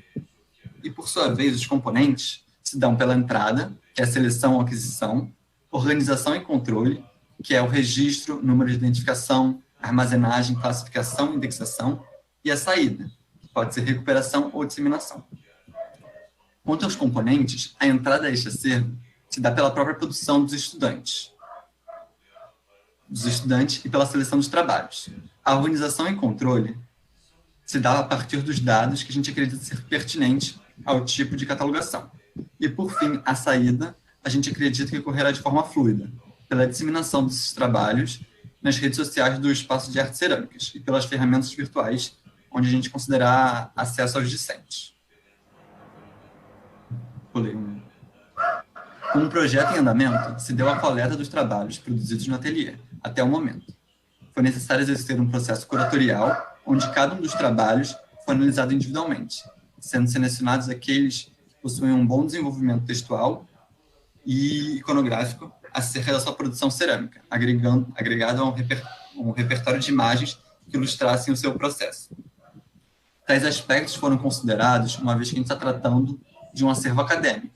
E, por sua vez, os componentes se dão pela entrada, que é a seleção ou aquisição, organização e controle, que é o registro, número de identificação, armazenagem, classificação e indexação, e a saída, que pode ser recuperação ou disseminação. Quanto aos componentes, a entrada a este acervo se dá pela própria produção dos estudantes e pela seleção dos trabalhos. A organização e controle se dá a partir dos dados que a gente acredita ser pertinente ao tipo de catalogação. E, por fim, a saída, a gente acredita que ocorrerá de forma fluida, pela disseminação desses trabalhos nas redes sociais do Espaço de Artes Cerâmicas e pelas ferramentas virtuais, onde a gente considerar acesso aos discentes. Pulei um. Com o projeto em andamento, se deu a coleta dos trabalhos produzidos no ateliê, até o momento. Foi necessário exercer um processo curatorial, onde cada um dos trabalhos foi analisado individualmente, sendo selecionados aqueles que possuem um bom desenvolvimento textual e iconográfico acerca da sua produção cerâmica, agregado a um repertório de imagens que ilustrassem o seu processo. Tais aspectos foram considerados, uma vez que a gente está tratando de um acervo acadêmico,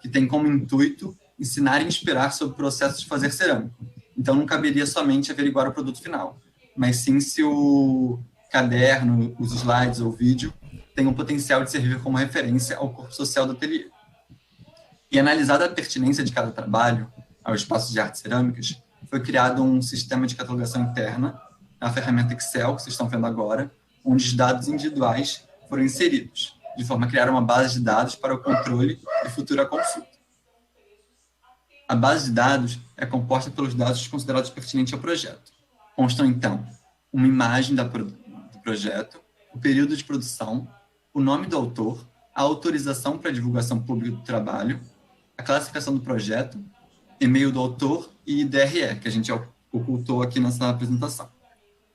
que tem como intuito ensinar e inspirar sobre o processo de fazer cerâmica. Então, não caberia somente averiguar o produto final, mas sim se o caderno, os slides ou o vídeo tem o potencial de servir como referência ao corpo social do ateliê. E analisada a pertinência de cada trabalho ao espaço de artes cerâmicas, foi criado um sistema de catalogação interna, a ferramenta Excel, que vocês estão vendo agora, onde os dados individuais foram inseridos, de forma a criar uma base de dados para o controle e futura consulta. A base de dados é composta pelos dados considerados pertinentes ao projeto. Constam, então, uma imagem do projeto, o período de produção, o nome do autor, a autorização para divulgação pública do trabalho, a classificação do projeto, e-mail do autor e DRE, que a gente ocultou aqui nessa apresentação.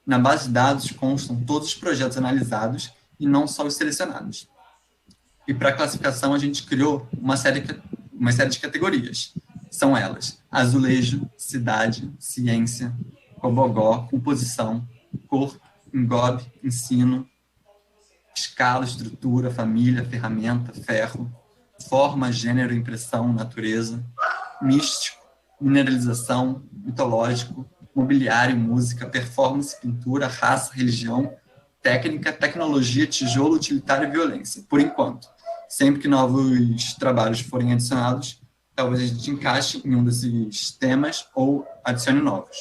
Na base de dados constam todos os projetos analisados e não só os selecionados. E para a classificação a gente criou uma série de categorias. São elas: azulejo, cidade, ciência, cobogó, composição, corpo, engobe, ensino, escala, estrutura, família, ferramenta, ferro, forma, gênero, impressão, natureza, místico, mineralização, mitológico, mobiliário, música, performance, pintura, raça, religião, técnica, tecnologia, tijolo, utilitário e violência, por enquanto. Sempre que novos trabalhos forem adicionados, talvez a gente encaixe em um desses temas ou adicione novos.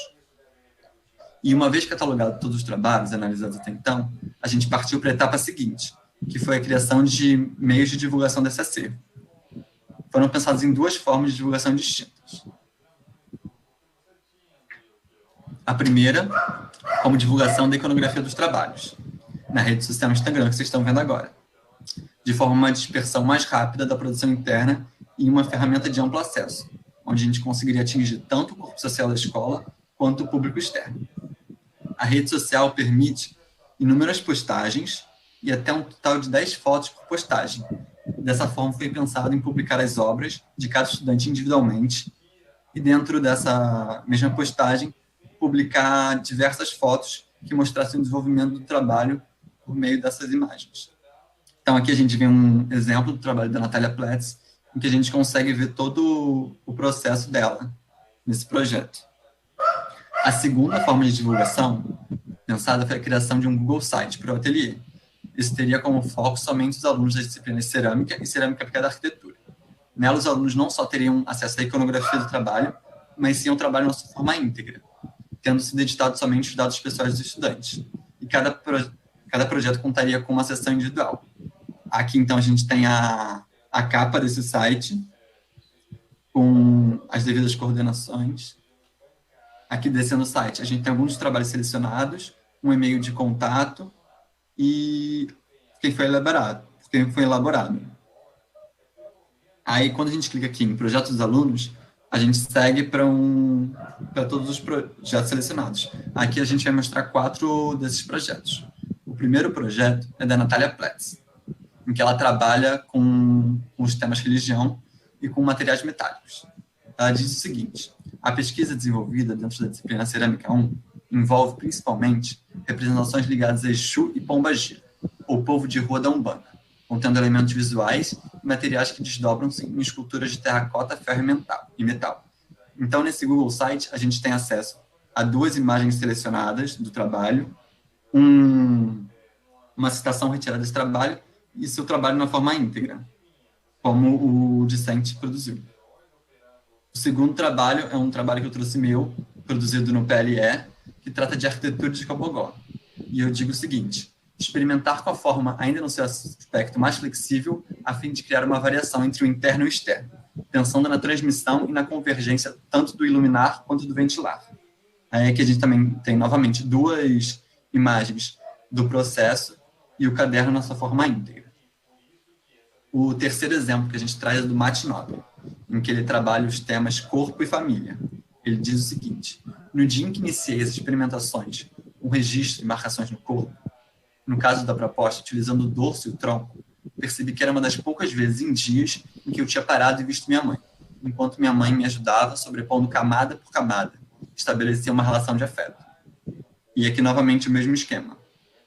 E uma vez catalogado todos os trabalhos analisados até então, a gente partiu para a etapa seguinte, que foi a criação de meios de divulgação desse acervo. Foram pensados em duas formas de divulgação distintas. A primeira, como divulgação da iconografia dos trabalhos, na rede social Instagram, que vocês estão vendo agora, de forma uma dispersão mais rápida da produção interna e uma ferramenta de amplo acesso, onde a gente conseguiria atingir tanto o corpo social da escola quanto o público externo. A rede social permite inúmeras postagens e até um total de 10 fotos por postagem. Dessa forma, foi pensado em publicar as obras de cada estudante individualmente e, dentro dessa mesma postagem, publicar diversas fotos que mostrassem o desenvolvimento do trabalho por meio dessas imagens. Então, aqui a gente vê um exemplo do trabalho da Natália Pletz, em que a gente consegue ver todo o processo dela nesse projeto. A segunda forma de divulgação pensada foi a criação de um Google Site para o ateliê. Isso teria como foco somente os alunos das disciplinas cerâmica e cerâmica aplicada à arquitetura. Nela, os alunos não só teriam acesso à iconografia do trabalho, mas sim ao trabalho na sua forma íntegra, tendo sido editado somente os dados pessoais dos estudantes. E cada projeto contaria com uma seção individual. Aqui, então, a gente tem a capa desse site, com as devidas coordenações. Aqui, descendo o site, a gente tem alguns trabalhos selecionados, um e-mail de contato e quem foi elaborado. Aí, quando a gente clica aqui em Projetos dos Alunos, a gente segue para todos os projetos selecionados. Aqui a gente vai mostrar 4 desses projetos. O primeiro projeto é da Natália Pletz, em que ela trabalha com os temas religião e com materiais metálicos. Ela diz o seguinte: a pesquisa desenvolvida dentro da disciplina Cerâmica 1 envolve principalmente representações ligadas a Exu e Pombagira, ou povo de rua da Umbanda, contendo elementos visuais e materiais que desdobram-se em esculturas de terracota, ferro e metal. Então, nesse Google Site, a gente tem acesso a 2 imagens selecionadas do trabalho, uma citação retirada desse trabalho e seu trabalho na forma íntegra, como o discente produziu. O segundo trabalho é um trabalho que eu trouxe meu, produzido no PLE, que trata de arquitetura de Cobogó. E eu digo o seguinte: experimentar com a forma ainda no seu aspecto mais flexível, a fim de criar uma variação entre o interno e o externo, pensando na transmissão e na convergência tanto do iluminar quanto do ventilar. Aí é que a gente também tem, novamente, 2 imagens do processo e o caderno na sua forma íntegra. O terceiro exemplo que a gente traz é do Mate Nobre, em que ele trabalha os temas corpo e família. Ele diz o seguinte: no dia em que iniciei as experimentações com registro e marcações no corpo, no caso da proposta, utilizando o dorso e o tronco, percebi que era uma das poucas vezes em dias em que eu tinha parado e visto minha mãe, enquanto minha mãe me ajudava, sobrepondo camada por camada, estabelecia uma relação de afeto. E aqui, novamente, o mesmo esquema.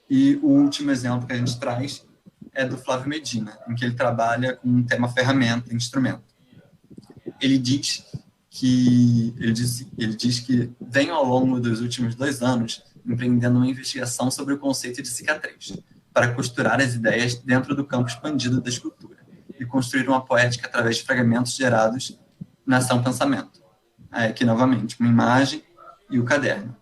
E o último exemplo que a gente traz é do Flávio Medina, em que ele trabalha com um tema ferramenta, instrumento. Ele diz que vem ao longo dos últimos 2 anos empreendendo uma investigação sobre o conceito de cicatriz, para costurar as ideias dentro do campo expandido da escultura e construir uma poética através de fragmentos gerados na ação-pensamento. Aqui, novamente, uma imagem e o caderno.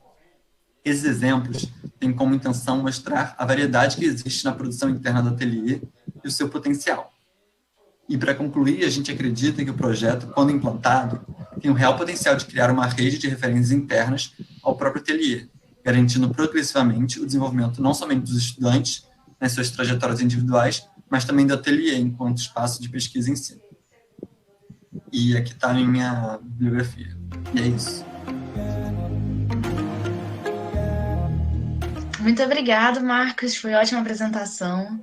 Esses exemplos têm como intenção mostrar a variedade que existe na produção interna do ateliê e o seu potencial. E, para concluir, a gente acredita que o projeto, quando implantado, tem um real potencial de criar uma rede de referências internas ao próprio ateliê, garantindo progressivamente o desenvolvimento não somente dos estudantes nas suas trajetórias individuais, mas também do ateliê enquanto espaço de pesquisa em si. E aqui está a minha bibliografia. E é isso. Muito obrigado, Marcos. Foi ótima apresentação.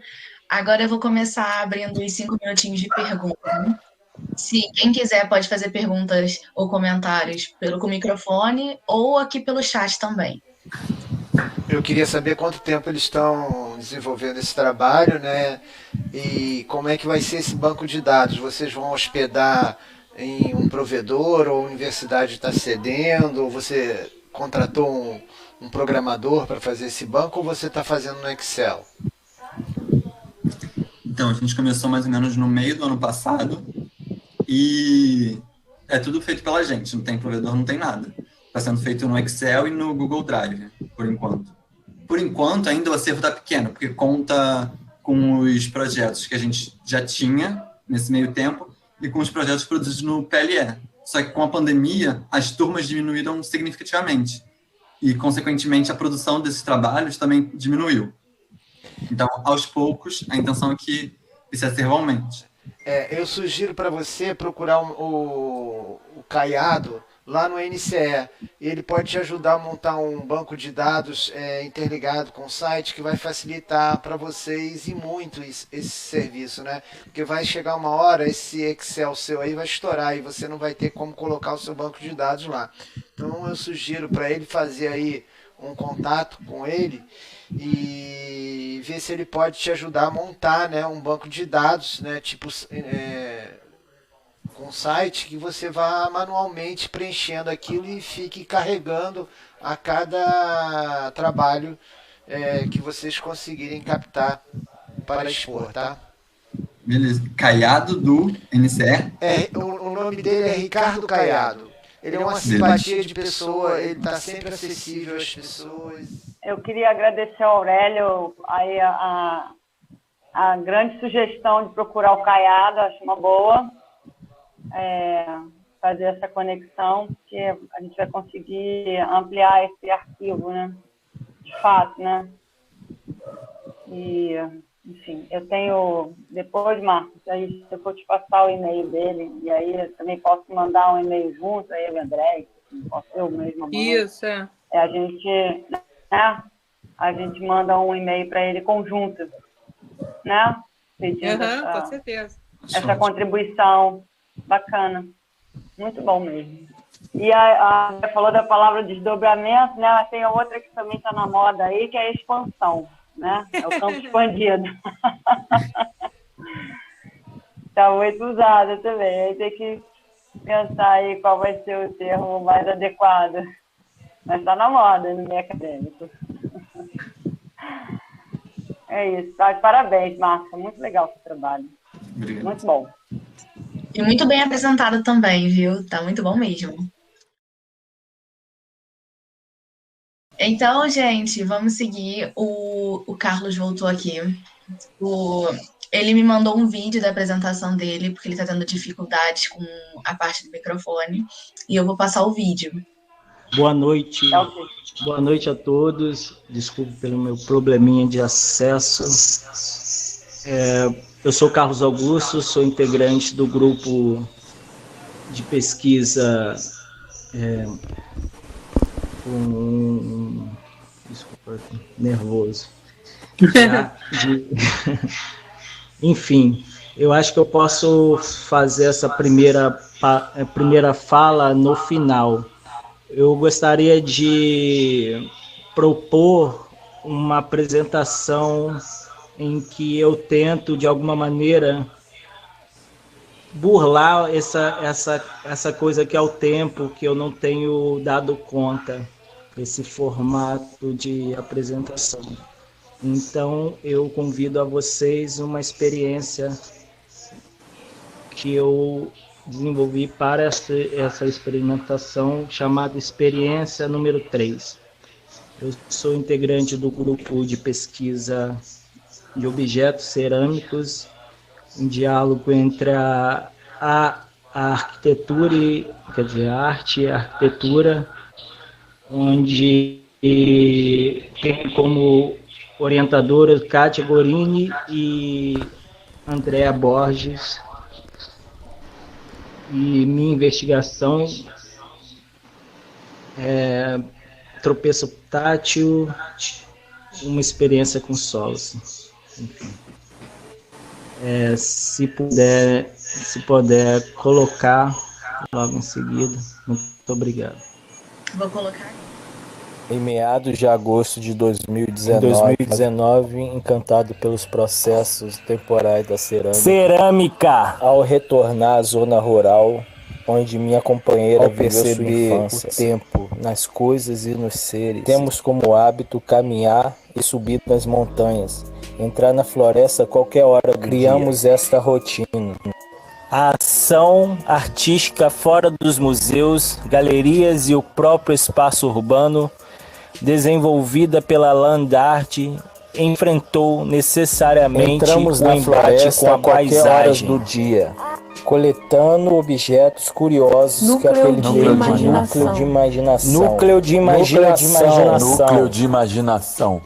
Agora eu vou começar abrindo os 5 minutinhos de pergunta. Se quem quiser pode fazer perguntas ou comentários com o microfone ou aqui pelo chat também. Eu queria saber quanto tempo eles estão desenvolvendo esse trabalho, né? E como é que vai ser esse banco de dados? Vocês vão hospedar em um provedor, ou a universidade está cedendo, ou você contratou um programador para fazer esse banco, ou você está fazendo no Excel? Então, a gente começou mais ou menos no meio do ano passado e é tudo feito pela gente, não tem provedor, não tem nada. Está sendo feito no Excel e no Google Drive, por enquanto. Por enquanto, ainda o acervo está pequeno, porque conta com os projetos que a gente já tinha nesse meio tempo e com os projetos produzidos no PLE. Só que com a pandemia, as turmas diminuíram significativamente e, consequentemente, a produção desses trabalhos também diminuiu. Então, aos poucos, a intenção é que esse acervo aumente. Eu sugiro para você procurar o Caiado lá no NCE. Ele pode te ajudar a montar um banco de dados interligado com o site, que vai facilitar para vocês e muito esse serviço, né? Porque vai chegar uma hora, esse Excel seu aí vai estourar e você não vai ter como colocar o seu banco de dados lá. Então eu sugiro para ele fazer aí um contato com ele e ver se ele pode te ajudar a montar, né, um banco de dados, né, tipo com um site que você vá manualmente preenchendo aquilo e fique carregando a cada trabalho que vocês conseguirem captar para expor, tá? Beleza. Caiado do NCE? O nome dele é Ricardo Caiado. Ele é uma simpatia de pessoa, ele está sempre acessível às pessoas. Eu queria agradecer ao Aurélio aí a grande sugestão de procurar o Caiado, acho uma boa. Fazer essa conexão, porque a gente vai conseguir ampliar esse arquivo, né? De fato, né? E, enfim, eu tenho, depois, Marcos, aí eu vou te passar o e-mail dele, e aí eu também posso mandar um e-mail junto, aí o André, posso eu mesmo. Isso, a gente manda um e-mail para ele conjunto, né? Pedindo com certeza. Essa contribuição. bacana. Muito bom mesmo. E a falou da palavra desdobramento, né? Tem outra que também está na moda aí, que é a expansão, né? É o campo expandido. Está muito usada também. Aí tem que pensar aí qual vai ser o termo mais adequado. Mas está na moda no meio acadêmico. É isso. Tá? Parabéns, Márcia. Muito legal o seu trabalho. Obrigado. Muito bom. E muito bem apresentado também, viu? Tá muito bom mesmo. Então, gente, vamos seguir. O Carlos voltou aqui. Ele me mandou um vídeo da apresentação dele, porque ele tá tendo dificuldades com a parte do microfone. E eu vou passar o vídeo. Boa noite. Boa noite a todos. Desculpe pelo meu probleminha de acesso. Eu sou Carlos Augusto, sou integrante do grupo de pesquisa desculpa, nervoso. Enfim, eu acho que eu posso fazer essa primeira fala no final. Eu gostaria de propor uma apresentação em que eu tento, de alguma maneira, burlar essa coisa que é o tempo, que eu não tenho dado conta, esse formato de apresentação. Então, eu convido a vocês uma experiência que eu desenvolvi para essa experimentação, chamada Experiência número 3. Eu sou integrante do grupo de pesquisa de objetos cerâmicos, um diálogo entre a arquitetura, a arte e a arquitetura, onde tem como orientadora Kátia Gorini e Andréa Borges. E minha investigação é tropeço tátil, uma experiência com solos. Enfim. Se puder colocar logo em seguida. Muito obrigado. Vou colocar. Em meados de agosto de 2019, encantado pelos processos temporais da cerâmica, ao retornar à zona rural, onde minha companheira viveu sua infância, o tempo nas coisas e nos seres, temos como hábito caminhar e subir nas montanhas, entrar na floresta a qualquer hora do criamos dia. Esta rotina. A ação artística fora dos museus, galerias e o próprio espaço urbano, desenvolvida pela Land Art, enfrentou necessariamente entramos na floresta com a paisagem do dia, coletando objetos curiosos que aquele núcleo de imaginação.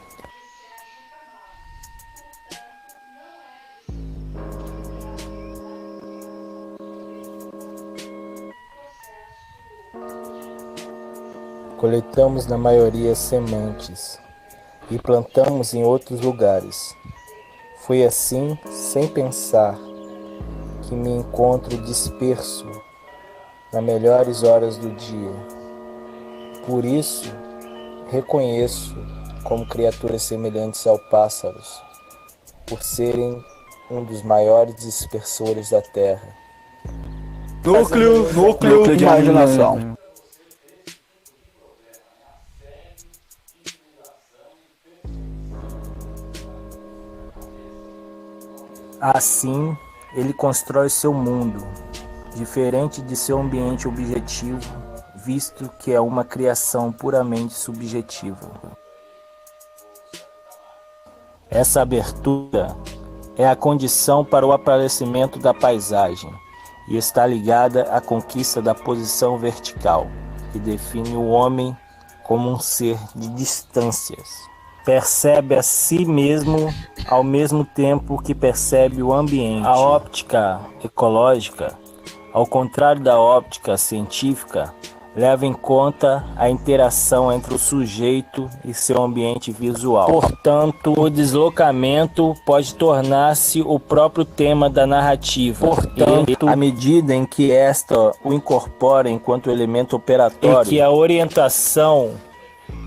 Coletamos na maioria sementes e plantamos em outros lugares. Foi assim, sem pensar, que me encontro disperso nas melhores horas do dia. Por isso, reconheço como criaturas semelhantes aos pássaros, por serem um dos maiores dispersores da Terra. Núcleo de imaginação. Assim, ele constrói seu mundo, diferente de seu ambiente objetivo, visto que é uma criação puramente subjetiva. Essa abertura é a condição para o aparecimento da paisagem e está ligada à conquista da posição vertical, que define o homem como um ser de distâncias. Percebe a si mesmo ao mesmo tempo que percebe o ambiente. A óptica ecológica, ao contrário da óptica científica, leva em conta a interação entre o sujeito e seu ambiente visual. Portanto, o deslocamento pode tornar-se o próprio tema da narrativa. Portanto, à medida em que esta o incorpora enquanto elemento operatório, e que a orientação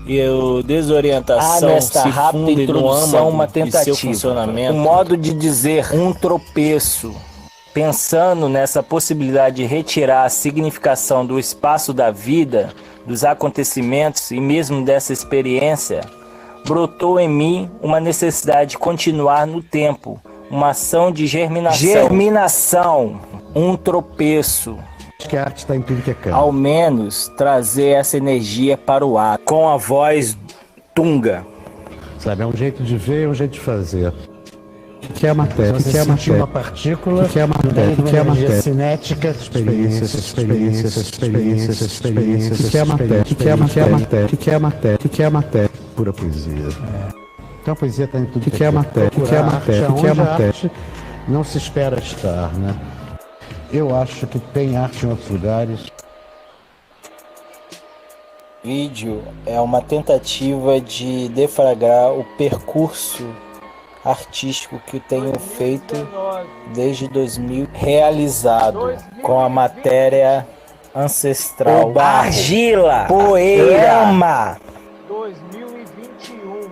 e a desorientação se fundem no âmago de seu funcionamento, um modo de dizer, um tropeço. Pensando nessa possibilidade de retirar a significação do espaço da vida, dos acontecimentos e mesmo dessa experiência, brotou em mim uma necessidade de continuar no tempo, uma ação de germinação, um tropeço. Acho que a arte está empiricando. Ao menos trazer essa energia para o ar, com a voz tunga. Sabe, é um jeito de ver, é um jeito de fazer. O que é a matéria? O que é a matéria? Uma partícula? O que é a matéria? O que é a matéria? Cinética, experiências. O que é a matéria? O que é a matéria? O que é a matéria? O que é a matéria? Pura poesia. Então a poesia está em tudo. O que é a matéria? O que é a matéria? O que é a matéria? Não se espera estar, né? Eu acho que tem arte em outros lugares. Vídeo é uma tentativa de deflagrar o percurso artístico que tenho feito desde 2000, realizado com a matéria ancestral, argila, poeira, lama. 2021.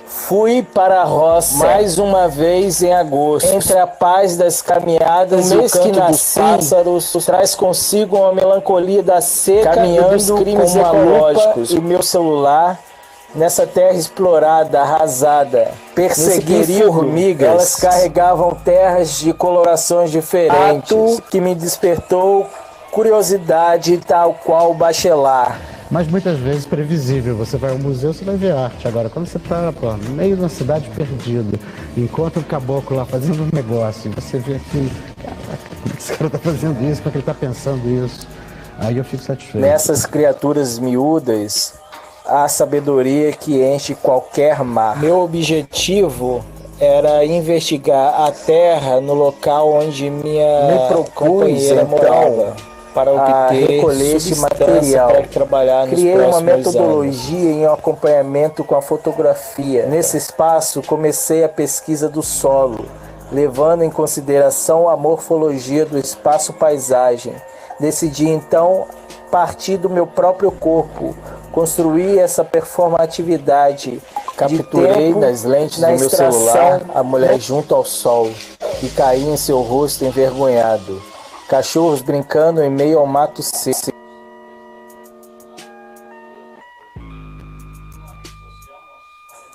Fui para a roça mais uma vez em agosto. Entre a paz das caminhadas e o canto dos pássaros, traz consigo uma melancolia da seca, caminhando dos crimes ecológicos. E meu celular nessa terra explorada, arrasada, persegui formigas, elas carregavam terras de colorações diferentes, ato que me despertou curiosidade tal qual o bachelar. Mas muitas vezes previsível, você vai ao museu, você vai ver arte. Agora, quando você está no meio de uma cidade perdida, encontra um caboclo lá fazendo um negócio, você vê aquilo, caraca, como é que esse cara está fazendo isso, como é que ele está pensando isso? Aí eu fico satisfeito. Nessas criaturas miúdas, a sabedoria que enche qualquer mar. Meu objetivo era investigar a terra no local onde minha companheira morava, para obter recolher esse material para trabalhar nos Criei uma metodologia em acompanhamento com a fotografia. Nesse espaço comecei a pesquisa do solo, levando em consideração a morfologia do espaço-paisagem. Decidi então partir do meu próprio corpo, construir essa performatividade. Capturei nas lentes do meu celular a mulher junto ao sol, que caía em seu rosto envergonhado. Cachorros brincando em meio ao mato seco.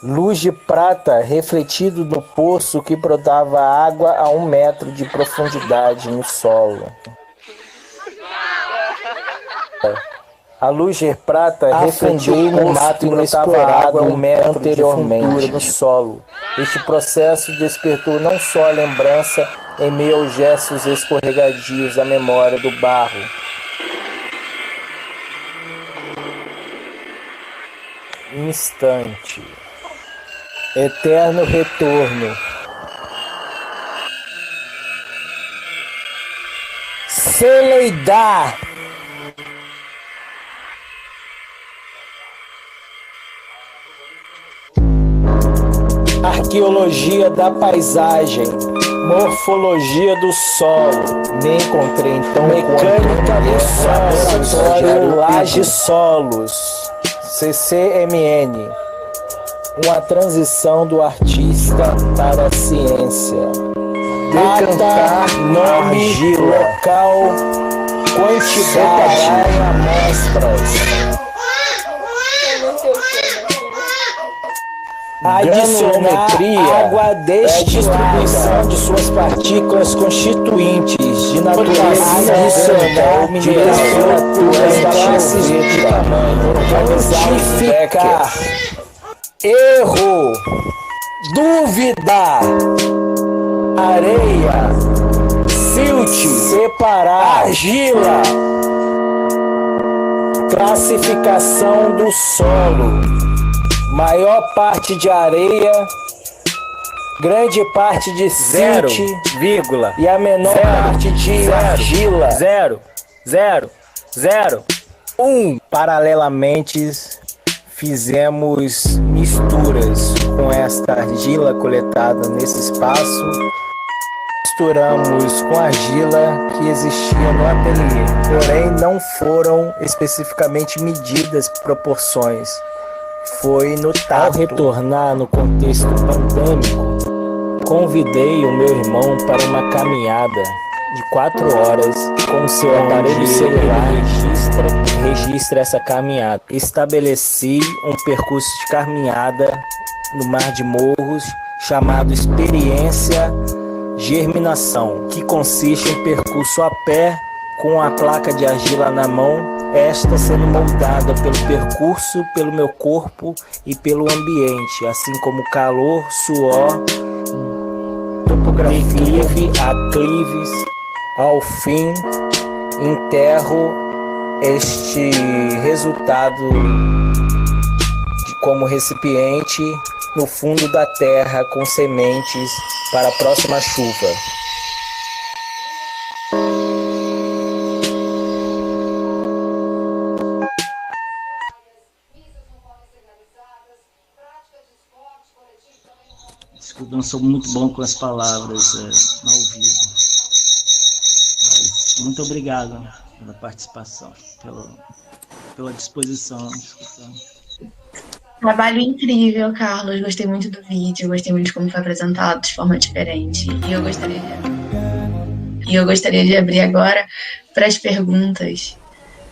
Luz de prata refletido no poço que brotava água a 1 metro de profundidade no solo. A luz de prata refletiu no mato e inexplorado 1 metro anteriormente no solo. Este processo despertou não só a lembrança em meio aos gestos escorregadios da memória do barro. Instante. Eterno retorno. Seleidá. Arqueologia da paisagem, morfologia do solo. Me encontrei então mecânica do solo, laboratório Laje Solos, CCMN. Uma transição do artista para a ciência. Data, nome, argila, local, quantidade em amostras. Adicionar água destilada, distribuição de suas partículas constituintes de natureza adicional mineral, classes de tamanho, quantificar, erro, dúvida, areia, silt, separar, argila, classificação do solo. Maior parte de areia, grande parte de silt, e a menor parte de argila. 0, 0, 1. Paralelamente, fizemos misturas com esta argila coletada nesse espaço. Misturamos com a argila que existia no ateliê, porém não foram especificamente medidas proporções. Foi no tato. Ao retornar no contexto pandêmico, convidei o meu irmão para uma caminhada de 4 horas com seu aparelho celular. Registra essa caminhada. Estabeleci um percurso de caminhada no Mar de Morros chamado Experiência Germinação, que consiste em percurso a pé com a placa de argila na mão, esta sendo moldada pelo percurso, pelo meu corpo e pelo ambiente, assim como calor, suor, topografia, aclives. Ao fim, enterro este resultado como recipiente no fundo da terra com sementes para a próxima chuva. Desculpa, eu não sou muito bom com as palavras ao vivo. Mas muito obrigado pela participação, pela disposição. Trabalho incrível, Carlos. Gostei muito do vídeo, gostei muito de como foi apresentado de forma diferente. E eu gostaria de abrir agora para as perguntas.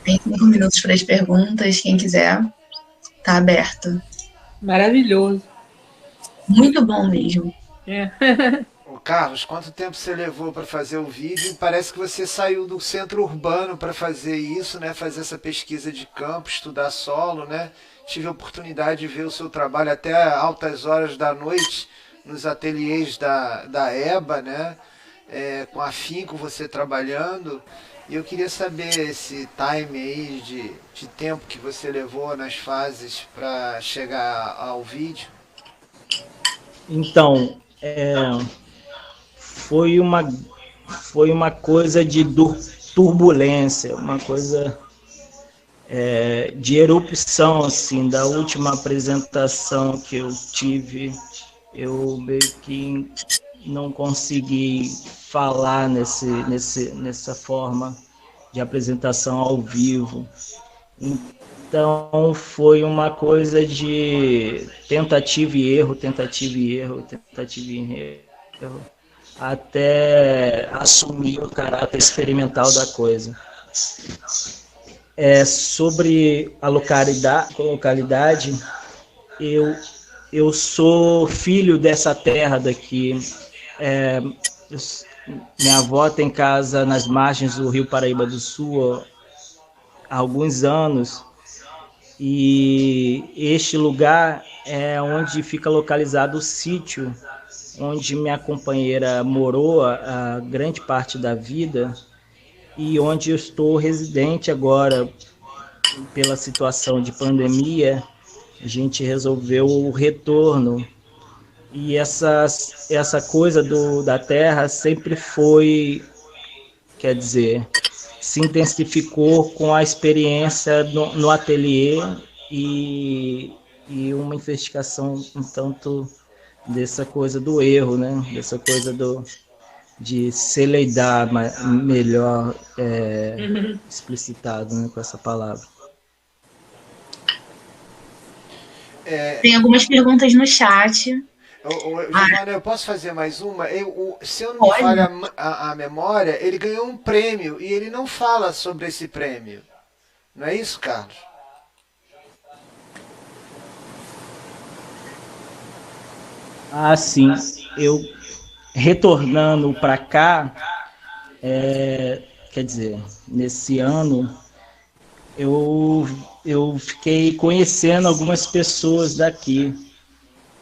Tem 5 minutos para as perguntas. Quem quiser, tá aberto. Maravilhoso. Muito bom mesmo. Ô, Carlos, quanto tempo você levou para fazer o vídeo? Parece que você saiu do centro urbano para fazer isso, né? Fazer essa pesquisa de campo, estudar solo, né? Tive a oportunidade de ver o seu trabalho até altas horas da noite nos ateliês da EBA, né? Com afinco você trabalhando. E eu queria saber esse time aí de tempo que você levou nas fases para chegar ao vídeo. Então, foi uma coisa de turbulência, uma coisa de erupção, assim, da última apresentação que eu tive. Eu meio que não consegui falar nessa forma de apresentação ao vivo. Então, foi uma coisa de tentativa e erro, até assumir o caráter experimental da coisa. Sobre a localidade, eu sou filho dessa terra daqui. Minha avó tem casa nas margens do Rio Paraíba do Sul há alguns anos, e este lugar é onde fica localizado o sítio onde minha companheira morou a grande parte da vida e onde eu estou residente agora. Pela situação de pandemia, a gente resolveu o retorno. E essa coisa da terra sempre foi, quer dizer, se intensificou com a experiência no ateliê e uma investigação um tanto dessa coisa do erro, né? Dessa coisa de celeidar melhor explicitado, né, com essa palavra. Tem algumas perguntas no chat. Giovana, eu posso fazer mais uma? Se eu não me falha a memória, ele ganhou um prêmio e ele não fala sobre esse prêmio. Não é isso, Carlos? Ah, sim. Eu, retornando para cá, quer dizer, nesse ano, eu fiquei conhecendo algumas pessoas daqui.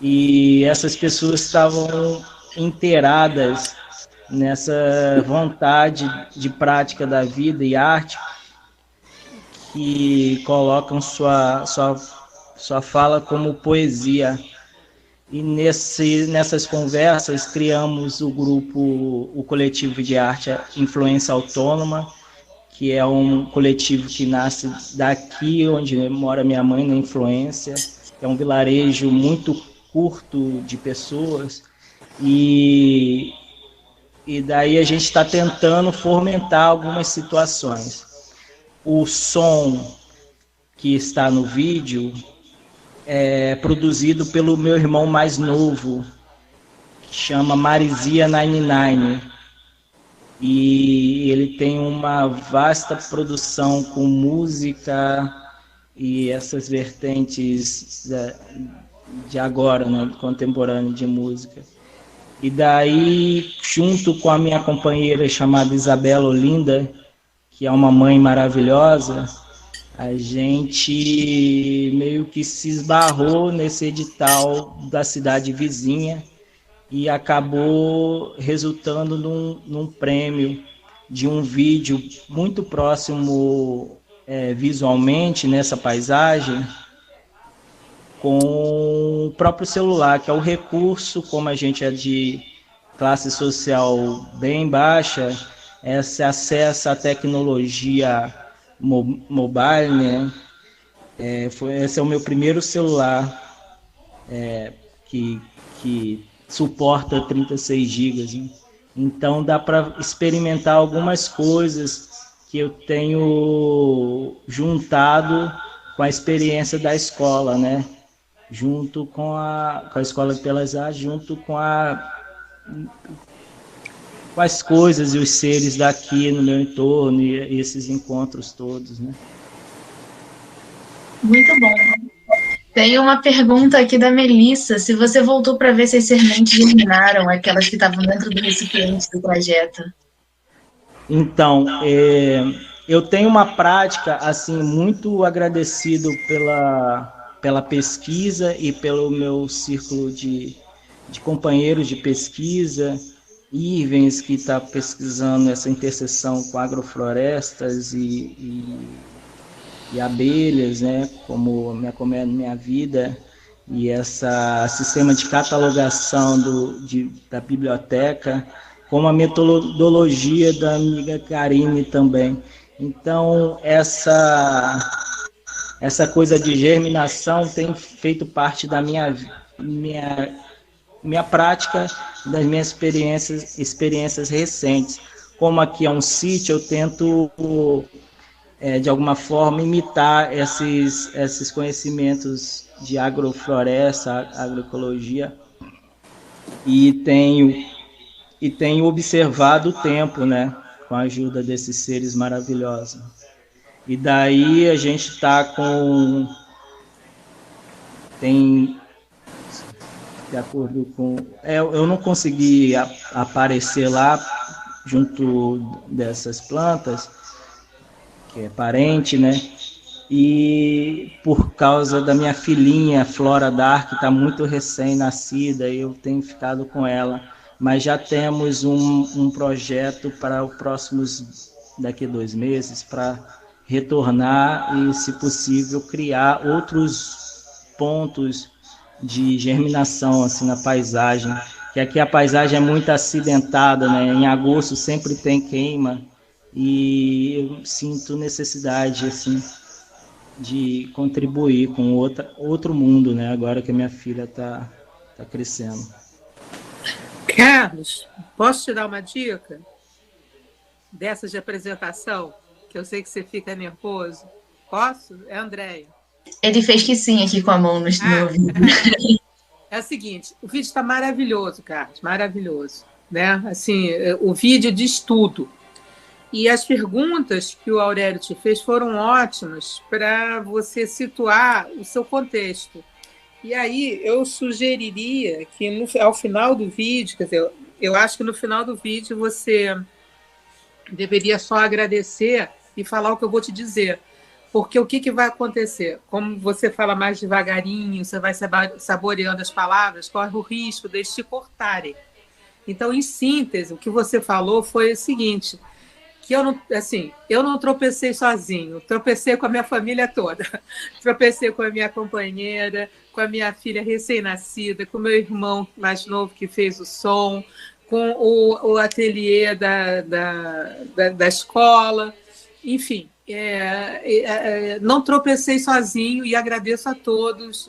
E essas pessoas estavam inteiradas nessa vontade de prática da vida e arte, que colocam sua fala como poesia. E nessas conversas criamos o coletivo de arte Influência Autônoma, que é um coletivo que nasce daqui onde mora minha mãe, na Influência. É um vilarejo muito curto de pessoas, e daí a gente está tentando fomentar algumas situações. O som que está no vídeo é produzido pelo meu irmão mais novo, que chama Marizia 99, e ele tem uma vasta produção com música e essas vertentes de agora, né, contemporâneo de música. E daí, junto com a minha companheira chamada Isabela Olinda, que é uma mãe maravilhosa, a gente meio que se esbarrou nesse edital da cidade vizinha e acabou resultando num prêmio de um vídeo muito próximo visualmente nessa paisagem, com o próprio celular, que é o recurso, como a gente é de classe social bem baixa, esse acesso à tecnologia mobile, né? Esse é o meu primeiro celular que suporta 36 GB. Né? Então dá para experimentar algumas coisas que eu tenho juntado com a experiência da escola, né? Junto com a Escola de Belas Artes, junto com as coisas e os seres daqui no meu entorno e esses encontros todos, né? Muito bom. Tem uma pergunta aqui da Melissa, se você voltou para ver se as sementes germinaram, aquelas que estavam dentro do recipiente do projeto. Então, eu tenho uma prática, assim, muito agradecido pela pesquisa e pelo meu círculo de companheiros de pesquisa, Ivens, que está pesquisando essa interseção com agroflorestas e abelhas, né, como minha vida, e esse sistema de catalogação da biblioteca, como a metodologia da amiga Karine também. Então, essa coisa de germinação tem feito parte da minha prática, das minhas experiências recentes. Como aqui é um sítio, eu tento, de alguma forma, imitar esses conhecimentos de agrofloresta, agroecologia, e tenho observado o tempo, né, com a ajuda desses seres maravilhosos. E daí a gente está de acordo com... eu não consegui aparecer lá junto dessas plantas, que é parente, né? E por causa da minha filhinha, Flora Dark, que está muito recém-nascida, eu tenho ficado com ela. Mas já temos um projeto para os próximos, daqui a 2 meses, para retornar e, se possível, criar outros pontos de germinação assim na paisagem, que aqui a paisagem é muito acidentada, né? Em agosto sempre tem queima e eu sinto necessidade assim de contribuir com outro mundo, né? Agora que a minha filha tá crescendo. Carlos, posso te dar uma dica dessas de apresentação, que eu sei que você fica nervoso? Posso? É a Andréia. Ele fez que sim aqui com a mão no vídeo. É o seguinte, o vídeo está maravilhoso, Carlos, maravilhoso, né? Assim, o vídeo diz tudo. E as perguntas que o Aurélio te fez foram ótimas para você situar o seu contexto. E aí eu sugeriria que ao final do vídeo, quer dizer, eu acho que no final do vídeo você deveria só agradecer e falar o que eu vou te dizer. Porque o que vai acontecer? Como você fala mais devagarinho, você vai saboreando as palavras, corre o risco de te cortarem. Então, em síntese, o que você falou foi o seguinte, que eu não tropecei sozinho, tropecei com a minha família toda. Tropecei com a minha companheira, com a minha filha recém-nascida, com o meu irmão mais novo que fez o som, com o ateliê da escola. enfim, não tropecei sozinho e agradeço a todos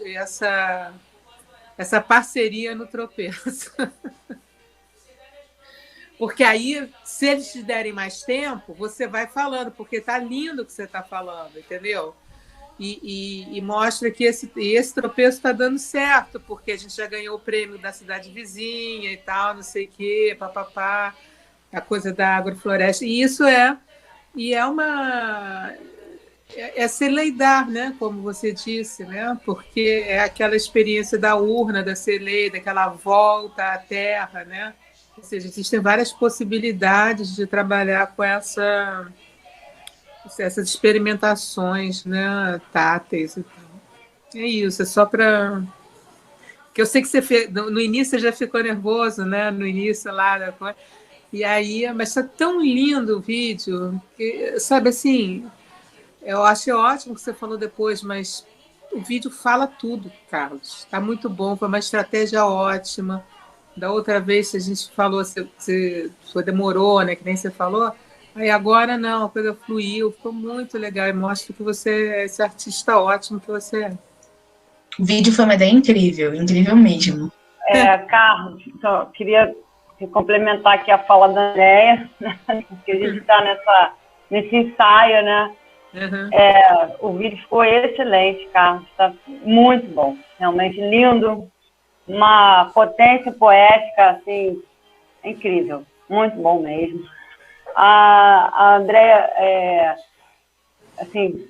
essa parceria no tropeço. Porque aí, se eles te derem mais tempo, você vai falando, porque tá lindo o que você está falando, entendeu? E mostra que esse tropeço está dando certo, porque a gente já ganhou o prêmio da cidade vizinha e tal, não sei o quê, papapá, a coisa da agrofloresta. E isso é celeidar, né? Como você disse, né? Porque é aquela experiência da urna, da celeida, aquela volta à terra, né? Ou seja, existem várias possibilidades de trabalhar com essas experimentações, né, táteis. É isso, é só para... que eu sei que você no início você já ficou nervoso, né, no início lá, e aí, mas está tão lindo o vídeo, que, sabe assim, eu achei ótimo o que você falou depois, mas o vídeo fala tudo, Carlos. Está muito bom, foi uma estratégia ótima. Da outra vez a gente falou, você demorou, né, que nem você falou, aí agora não, a coisa fluiu, ficou muito legal e mostra que você é esse artista ótimo que você é. O vídeo foi uma ideia incrível, incrível mesmo. Carlos, só queria complementar aqui a fala da Andréia, né, porque a gente está nesse ensaio, né? Uhum. O vídeo ficou excelente, Carlos, está muito bom, realmente lindo. Uma potência poética, assim, incrível. Muito bom mesmo. A Andréia, assim,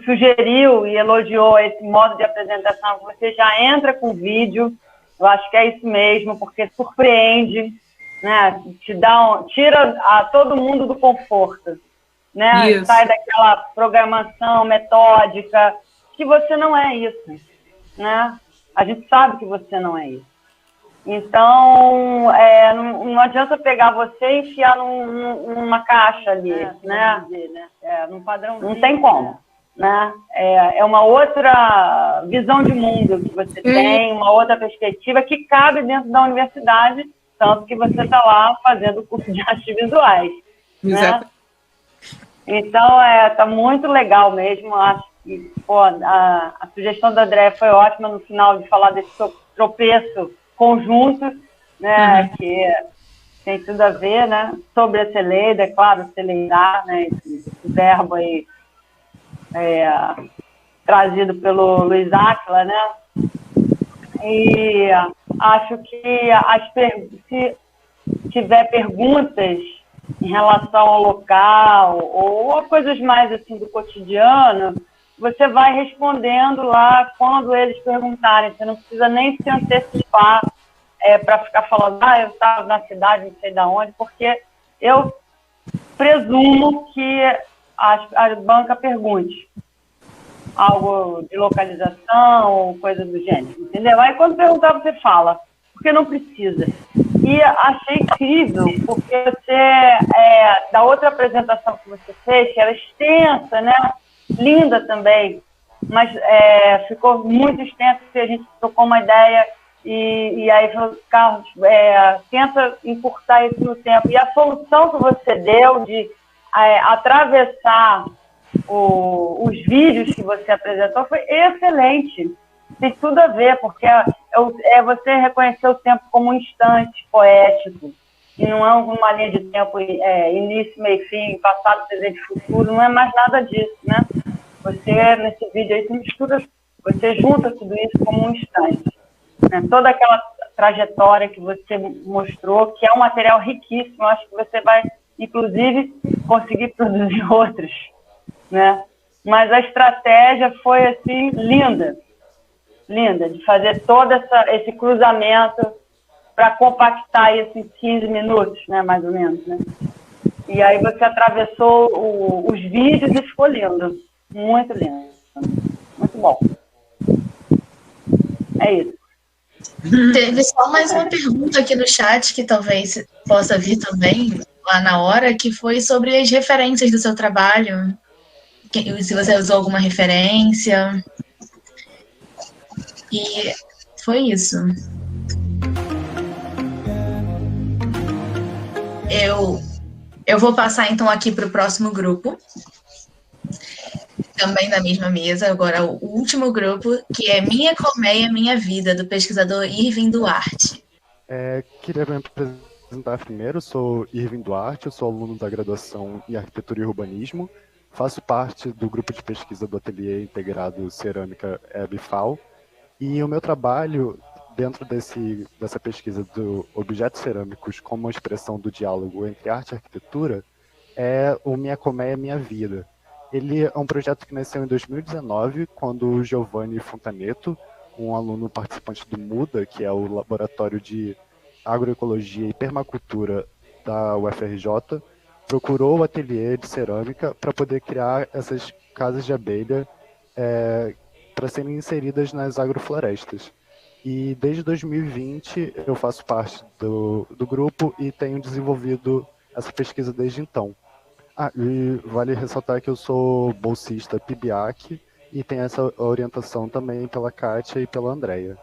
sugeriu e elogiou esse modo de apresentação. Você já entra com vídeo, eu acho que é isso mesmo, porque surpreende, né? Tira todo mundo do conforto, né? Isso. Sai daquela programação metódica, que você não é isso, né? A gente sabe que você não é isso. Então, não adianta pegar você e enfiar numa caixa ali, né? Num padrão. Não tem como, né? É uma outra visão de mundo que você tem, uma outra perspectiva que cabe dentro da universidade, tanto que você está lá fazendo o curso de artes visuais. Exato. Né? Então, está muito legal mesmo. Acho que a sugestão da Andréia foi ótima no final de falar desse tropeço conjunto, né? Uhum. Que tem tudo a ver, né? Sobre a celeida, é claro, celeidar, né? Esse verbo aí trazido pelo Luiz Áquila, né? E acho que se tiver perguntas em relação ao local ou a coisas mais assim do cotidiano, você vai respondendo lá quando eles perguntarem. Você não precisa nem se antecipar para ficar falando, eu estava na cidade, não sei de onde, porque eu presumo que a banca pergunte algo de localização ou coisa do gênero, entendeu? Aí quando perguntar, você fala, porque não precisa. E achei incrível, porque você, da outra apresentação que você fez, que era extensa, né? Linda também, mas ficou muito extensa, porque a gente trocou uma ideia e aí falou, Carlos, tenta encurtar isso no tempo. E a solução que você deu de atravessar os vídeos que você apresentou foi excelente. Tem tudo a ver, porque você reconhecer o tempo como um instante poético, e não é uma linha de tempo início, meio, fim, passado, presente, futuro, não é mais nada disso, né? Você, nesse vídeo aí, você junta tudo isso como um instante, né? Toda aquela trajetória que você mostrou, que é um material riquíssimo, acho que você vai, inclusive, conseguir produzir outros, né? Mas a estratégia foi, assim, linda, de fazer todo esse cruzamento para compactar isso em 15 minutos, né, mais ou menos, né? E aí você atravessou os vídeos e ficou lindo. Muito lindo. Muito bom. É isso. Teve só mais uma pergunta aqui no chat, que talvez possa vir também lá na hora, que foi sobre as referências do seu trabalho. Se você usou alguma referência. E foi isso. Eu vou passar então aqui para o próximo grupo, também da mesma mesa, agora o último grupo, que é Minha Colmeia, Minha Vida, do pesquisador Irving Duarte. Queria me apresentar primeiro, sou Irving Duarte, eu sou aluno da graduação em Arquitetura e Urbanismo, faço parte do grupo de pesquisa do Ateliê Integrado Cerâmica EBFAL, e o meu trabalho dentro dessa pesquisa do objetos cerâmicos como uma expressão do diálogo entre arte e arquitetura é o Minha Colmeia, Minha Vida. Ele é um projeto que nasceu em 2019, quando o Giovanni Fontaneto, um aluno participante do MUDA, que é o Laboratório de Agroecologia e Permacultura da UFRJ, procurou o ateliê de cerâmica para poder criar essas casas de abelha para serem inseridas nas agroflorestas. E desde 2020 eu faço parte do grupo e tenho desenvolvido essa pesquisa desde então. E vale ressaltar que eu sou bolsista PIBIAC e tenho essa orientação também pela Kátia e pela Andrea.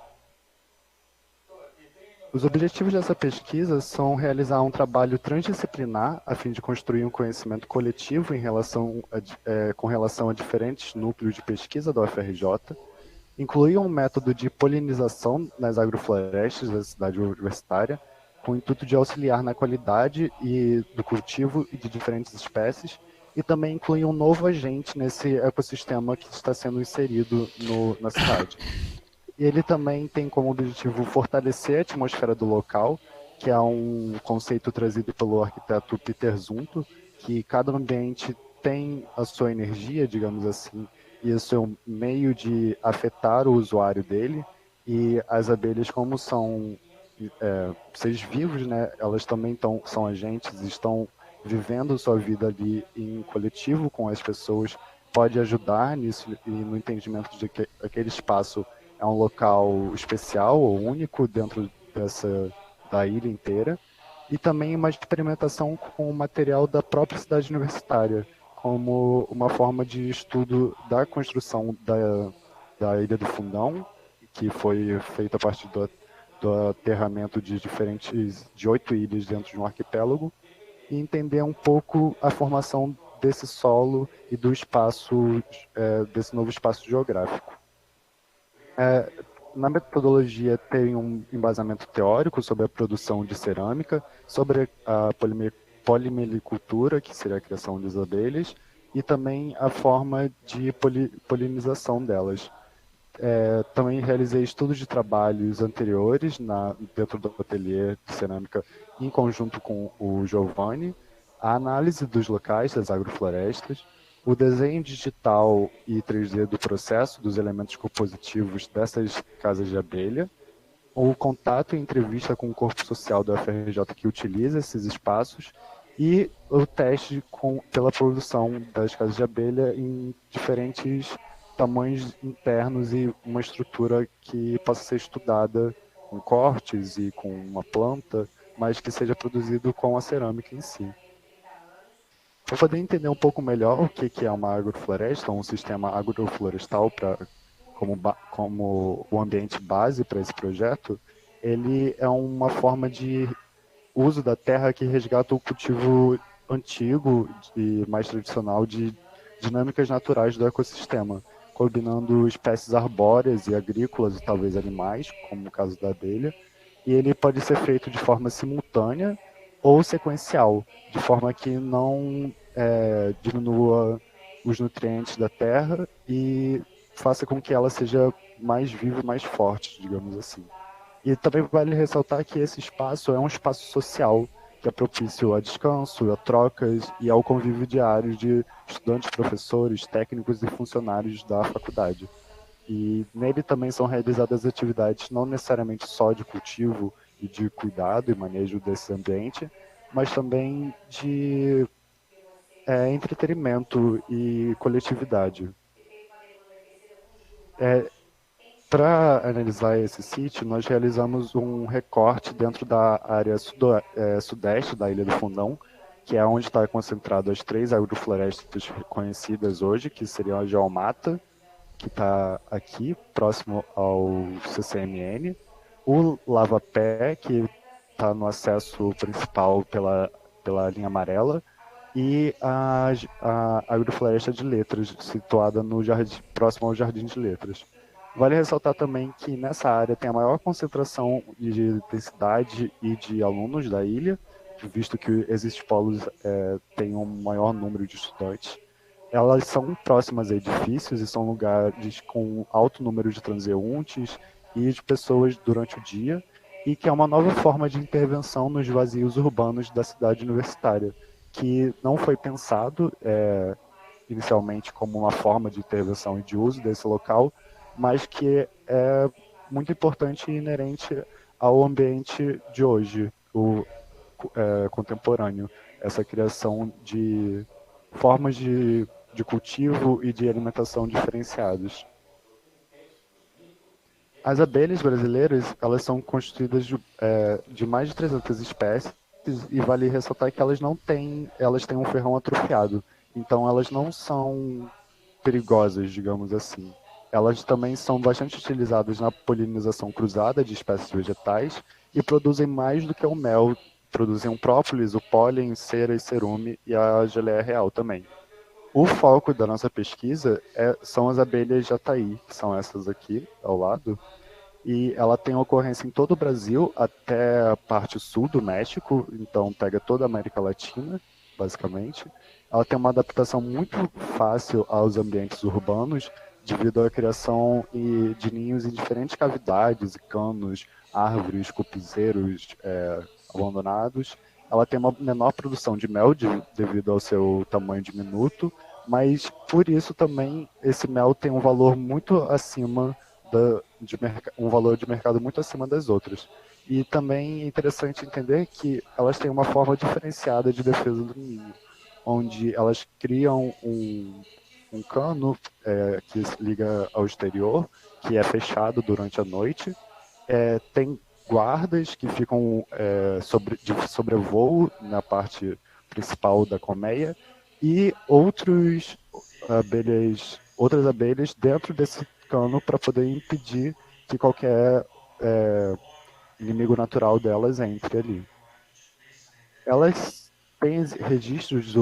Os objetivos dessa pesquisa são realizar um trabalho transdisciplinar a fim de construir um conhecimento coletivo com relação a diferentes núcleos de pesquisa da UFRJ, incluir um método de polinização nas agroflorestas da cidade universitária, com o intuito de auxiliar na qualidade do cultivo e de diferentes espécies, e também incluir um novo agente nesse ecossistema que está sendo inserido na cidade. E ele também tem como objetivo fortalecer a atmosfera do local, que é um conceito trazido pelo arquiteto Peter Zumthor, que cada ambiente tem a sua energia, digamos assim, e o seu meio de afetar o usuário dele, e as abelhas, como são seres vivos, né, elas também são agentes, estão vivendo sua vida ali em coletivo com as pessoas, pode ajudar nisso e no entendimento de que aquele espaço é um local especial ou único dentro da ilha inteira, e também uma experimentação com o material da própria cidade universitária, como uma forma de estudo da construção da Ilha do Fundão, que foi feita a partir do aterramento de 8 ilhas dentro de um arquipélago, e entender um pouco a formação desse solo e do espaço, desse novo espaço geográfico. Na metodologia tem um embasamento teórico sobre a produção de cerâmica, sobre a polimelicultura, que seria a criação das abelhas, e também a forma de polinização delas. Também realizei estudos de trabalhos anteriores dentro do ateliê de cerâmica em conjunto com o Giovanni, a análise dos locais das agroflorestas, o desenho digital e 3D do processo dos elementos compositivos dessas casas de abelha, o contato e entrevista com o corpo social da UFRJ que utiliza esses espaços e o teste pela produção das casas de abelha em diferentes tamanhos internos e uma estrutura que possa ser estudada com cortes e com uma planta, mas que seja produzido com a cerâmica em si. Para poder entender um pouco melhor o que é uma agrofloresta, um sistema agroflorestal como o ambiente base para esse projeto, ele é uma forma de uso da terra que resgata o cultivo antigo e mais tradicional de dinâmicas naturais do ecossistema, combinando espécies arbóreas e agrícolas e talvez animais, como no caso da abelha, e ele pode ser feito de forma simultânea ou sequencial, de forma que não diminua os nutrientes da terra e faça com que ela seja mais viva e mais forte, digamos assim. E também vale ressaltar que esse espaço é um espaço social, que é propício a descanso, a trocas e ao convívio diário de estudantes, professores, técnicos e funcionários da faculdade. E nele também são realizadas atividades não necessariamente só de cultivo e de cuidado e manejo desse ambiente, mas também de entretenimento e coletividade. Para analisar esse sítio, nós realizamos um recorte dentro da área sudeste da Ilha do Fundão, que é onde está concentrado as 3 agroflorestas conhecidas hoje, que seriam a Geomata, que está aqui, próximo ao CCMN, o Lava-Pé, que está no acesso principal pela linha amarela, e a agrofloresta de Letras, situada no jardim, próximo ao Jardim de Letras. Vale ressaltar também que nessa área tem a maior concentração de densidade e de alunos da ilha, visto que esses polos têm um maior número de estudantes. Elas são próximas a edifícios e são lugares com alto número de transeuntes e de pessoas durante o dia, e que é uma nova forma de intervenção nos vazios urbanos da cidade universitária, que não foi pensado inicialmente como uma forma de intervenção e de uso desse local, mas que é muito importante e inerente ao ambiente de hoje, contemporâneo, essa criação de formas de cultivo e de alimentação diferenciadas. As abelhas brasileiras, elas são constituídas de mais de 300 espécies, e vale ressaltar que elas têm um ferrão atrofiado, então elas não são perigosas, digamos assim. Elas também são bastante utilizadas na polinização cruzada de espécies vegetais e produzem mais do que o mel, produzem o própolis, o pólen, cera e cerume e a geleia real também. O foco da nossa pesquisa são as abelhas jataí, que são essas aqui ao lado, e ela tem ocorrência em todo o Brasil, até a parte sul do México, então pega toda a América Latina, basicamente. Ela tem uma adaptação muito fácil aos ambientes urbanos, devido à criação de ninhos em diferentes cavidades, canos, árvores, cupizeiros abandonados. Ela tem uma menor produção de mel devido ao seu tamanho diminuto, mas por isso também esse mel tem um valor muito acima um valor de mercado muito acima das outras. E também é interessante entender que elas têm uma forma diferenciada de defesa do ninho, onde elas criam um cano que se liga ao exterior, que é fechado durante a noite. Tem guardas que ficam de sobrevoo na parte principal da colmeia, e outras abelhas dentro desse cano para poder impedir que qualquer inimigo natural delas entre ali. Elas têm registros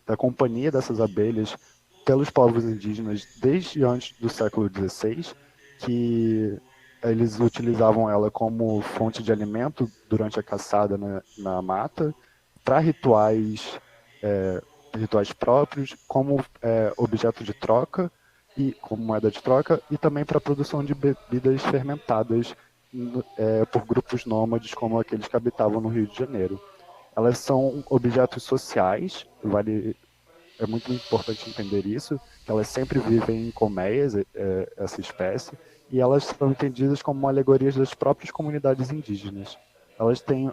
da companhia dessas abelhas pelos povos indígenas desde antes do século XVI, que eles utilizavam ela como fonte de alimento durante a caçada na mata, para rituais próprios, como objeto de troca e como moeda de troca, e também para a produção de bebidas fermentadas por grupos nômades como aqueles que habitavam no Rio de Janeiro. Elas são objetos sociais, é muito importante entender isso, que elas sempre vivem em colmeias, essa espécie, e elas são entendidas como alegorias das próprias comunidades indígenas. Elas têm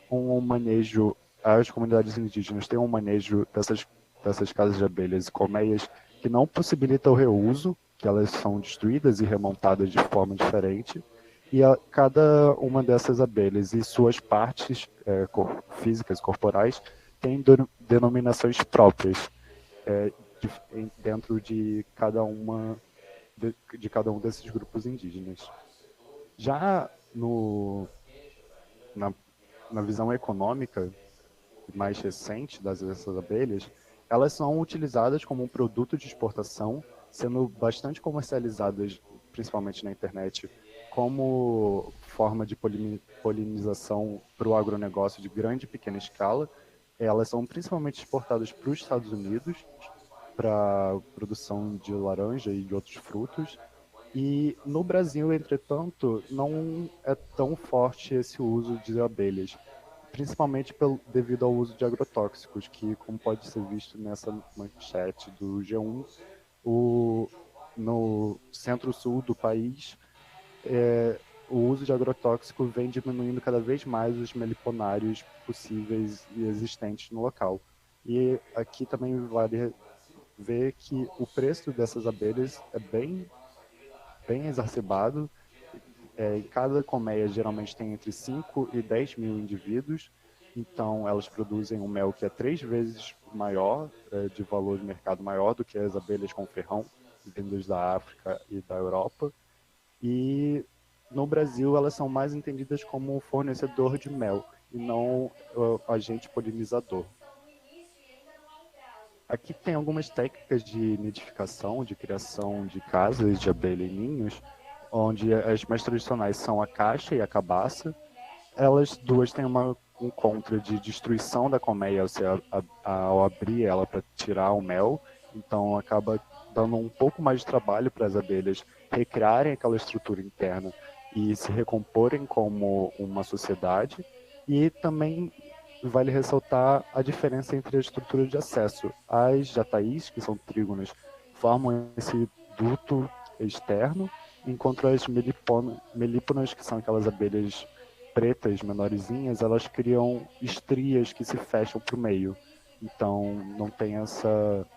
as comunidades indígenas têm um manejo dessas casas de abelhas e colmeias que não possibilita o reuso, que elas são destruídas e remontadas de forma diferente, e cada uma dessas abelhas e suas partes físicas, corporais, têm denominações próprias, dentro de cada um desses grupos indígenas. Já na visão econômica mais recente dessas abelhas, elas são utilizadas como um produto de exportação, sendo bastante comercializadas, principalmente na internet, como forma de polinização para o agronegócio de grande e pequena escala. Elas são principalmente exportadas para os Estados Unidos, para produção de laranja e de outros frutos. E no Brasil, entretanto, não é tão forte esse uso de abelhas, principalmente devido ao uso de agrotóxicos, que, como pode ser visto nessa manchete do G1, no centro-sul do país, o uso de agrotóxico vem diminuindo cada vez mais os meliponários possíveis e existentes no local. E aqui também vale ver que o preço dessas abelhas é bem exacerbado. Em cada colmeia geralmente tem entre 5 e 10 mil indivíduos, então elas produzem um mel que é 3 vezes maior, de valor de mercado maior do que as abelhas com ferrão, vindas da África e da Europa. E no Brasil elas são mais entendidas como fornecedor de mel e não agente polinizador. Aqui tem algumas técnicas de nidificação, de criação de casas de abelha e ninhos, onde as mais tradicionais são a caixa e a cabaça. Elas duas têm um contra de destruição da colmeia ao abrir ela para tirar o mel, então acaba dando um pouco mais de trabalho para as abelhas recriarem aquela estrutura interna e se recomporem como uma sociedade. E também vale ressaltar a diferença entre a estrutura de acesso. As jataís, que são trígonas, formam esse duto externo, enquanto as melíponas, que são aquelas abelhas pretas, menorzinhas, elas criam estrias que se fecham para o meio. Então, não tem essa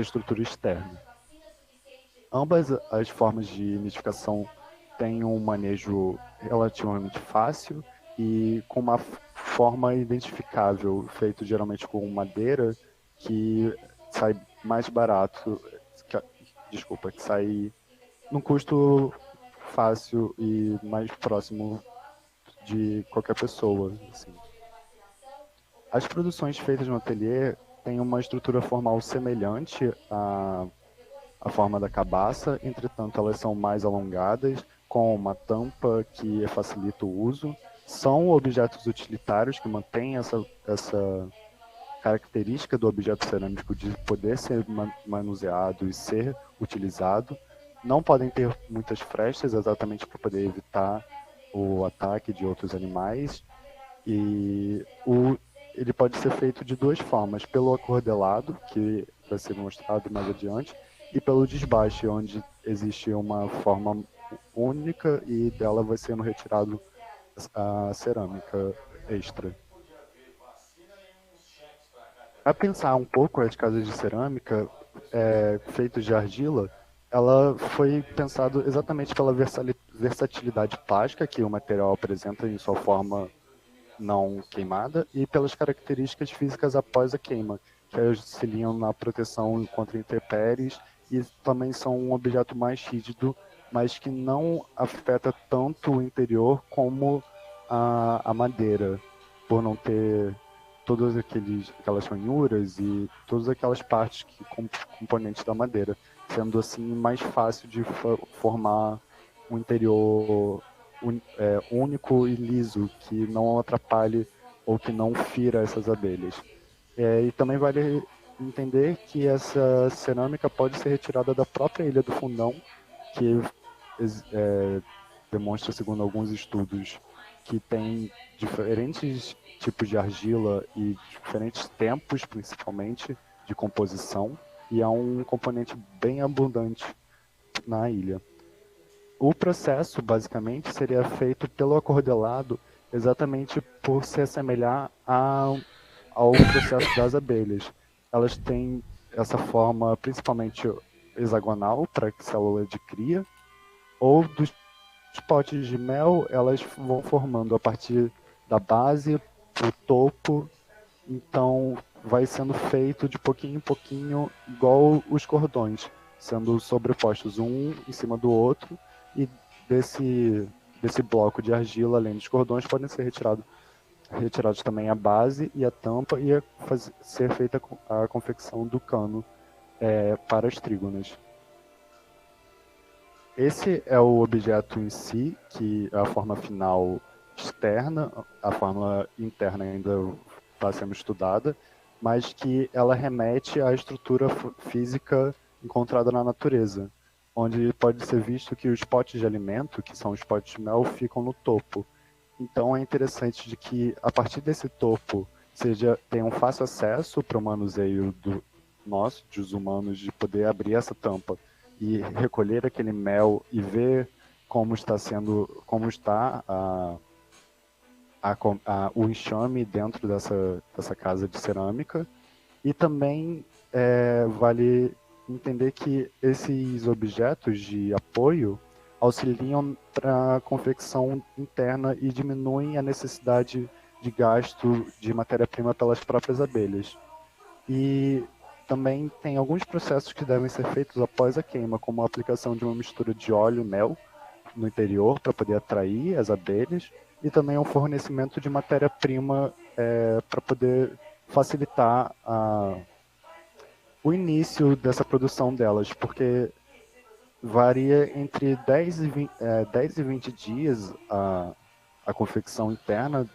estrutura externa. Ambas as formas de nidificação têm um manejo relativamente fácil e com uma forma identificável, feito geralmente com madeira, que sai mais barato, que sai num custo fácil e mais próximo de qualquer pessoa. Assim. As produções feitas no ateliê têm uma estrutura formal semelhante à forma da cabaça, entretanto elas são mais alongadas, com uma tampa que facilita o uso. São objetos utilitários que mantêm essa característica do objeto cerâmico de poder ser manuseado e ser utilizado. Não podem ter muitas frestas, exatamente para poder evitar o ataque de outros animais. E ele pode ser feito de duas formas: pelo acordelado, que vai ser mostrado mais adiante, e pelo desbaste, onde existe uma forma única e dela vai sendo retirado a cerâmica extra. Para pensar um pouco as casas de cerâmica feitas de argila, ela foi pensada exatamente pela versatilidade plástica que o material apresenta em sua forma não queimada e pelas características físicas após a queima, que auxiliam na proteção contra intempéries e também são um objeto mais rígido, mas que não afeta tanto o interior como a madeira, por não ter todas aquelas ranhuras e todas aquelas partes componentes da madeira, sendo assim mais fácil de formar um interior único e liso, que não atrapalhe ou que não fira essas abelhas. E também vale entender que essa cerâmica pode ser retirada da própria Ilha do Fundão, que demonstra, segundo alguns estudos, que tem diferentes tipos de argila e diferentes tempos, principalmente, de composição, e é um componente bem abundante na ilha. O processo, basicamente, seria feito pelo acordelado, exatamente por se assemelhar ao processo das abelhas. Elas têm essa forma principalmente hexagonal para célula de cria, ou dos potes de mel, elas vão formando a partir da base, o topo, então vai sendo feito de pouquinho em pouquinho, igual os cordões, sendo sobrepostos um em cima do outro, e desse bloco de argila, além dos cordões, podem ser retirados também a base e a tampa, e ser feita a confecção do cano para as trígonas. Esse é o objeto em si, que é a forma final externa, a forma interna ainda está sendo estudada, mas que ela remete à estrutura física encontrada na natureza, onde pode ser visto que os potes de alimento, que são os potes de mel, ficam no topo. Então é interessante de que a partir desse topo tenha um fácil acesso para o manuseio dos humanos, de poder abrir essa tampa e recolher aquele mel e ver como está o enxame dentro dessa casa de cerâmica. E também vale entender que esses objetos de apoio auxiliam para a confecção interna e diminuem a necessidade de gasto de matéria-prima pelas próprias abelhas. E também tem alguns processos que devem ser feitos após a queima, como a aplicação de uma mistura de óleo e mel no interior para poder atrair as abelhas, e também o fornecimento de matéria-prima para poder facilitar o início dessa produção delas, porque varia entre 10 e 20 dias a confecção interna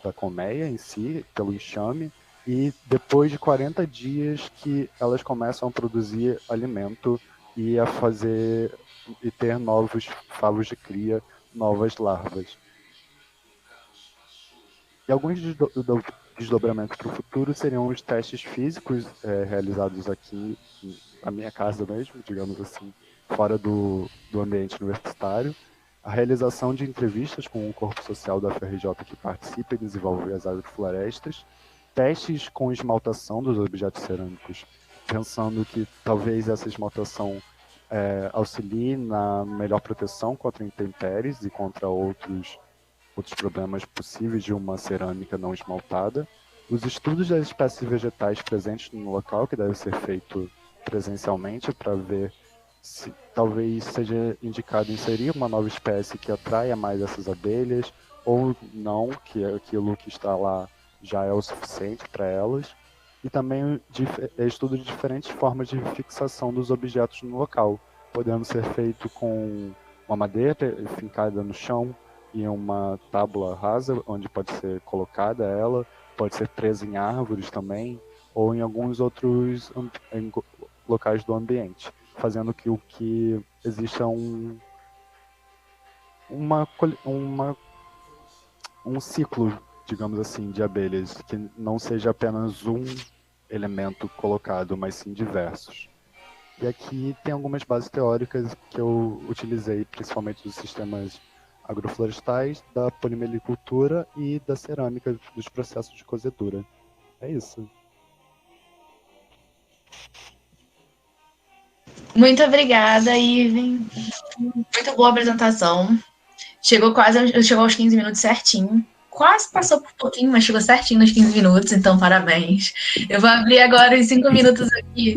da colmeia em si, pelo enxame, e depois de 40 dias que elas começam a produzir alimento e a fazer e ter novos favos de cria, novas larvas. E alguns desdobramentos para o futuro seriam os testes físicos realizados aqui na minha casa mesmo, digamos assim, fora do ambiente universitário, a realização de entrevistas com o corpo social da FRJ que participa e desenvolve as agroflorestas, testes com esmaltação dos objetos cerâmicos, pensando que talvez essa esmaltação auxilie na melhor proteção contra intempéries e contra outros problemas possíveis de uma cerâmica não esmaltada, os estudos das espécies vegetais presentes no local, que deve ser feito presencialmente para ver se talvez seja indicado inserir uma nova espécie que atraia mais essas abelhas, ou não, que aquilo que está lá já é o suficiente para elas, e também estudo de diferentes formas de fixação dos objetos no local, podendo ser feito com uma madeira fincada no chão e uma tábua rasa, onde pode ser colocada ela, pode ser presa em árvores também, ou em alguns outros locais do ambiente, fazendo que exista um ciclo, digamos assim, de abelhas, que não seja apenas um elemento colocado, mas sim diversos. E aqui tem algumas bases teóricas que eu utilizei, principalmente dos sistemas agroflorestais, da polimericultura e da cerâmica, dos processos de cozedura. É isso. Muito obrigada, Iven. Muito boa apresentação. Chegou aos 15 minutos certinho. Quase passou por pouquinho, mas chegou certinho nos 15 minutos, então parabéns. Eu vou abrir agora os 5 minutos aqui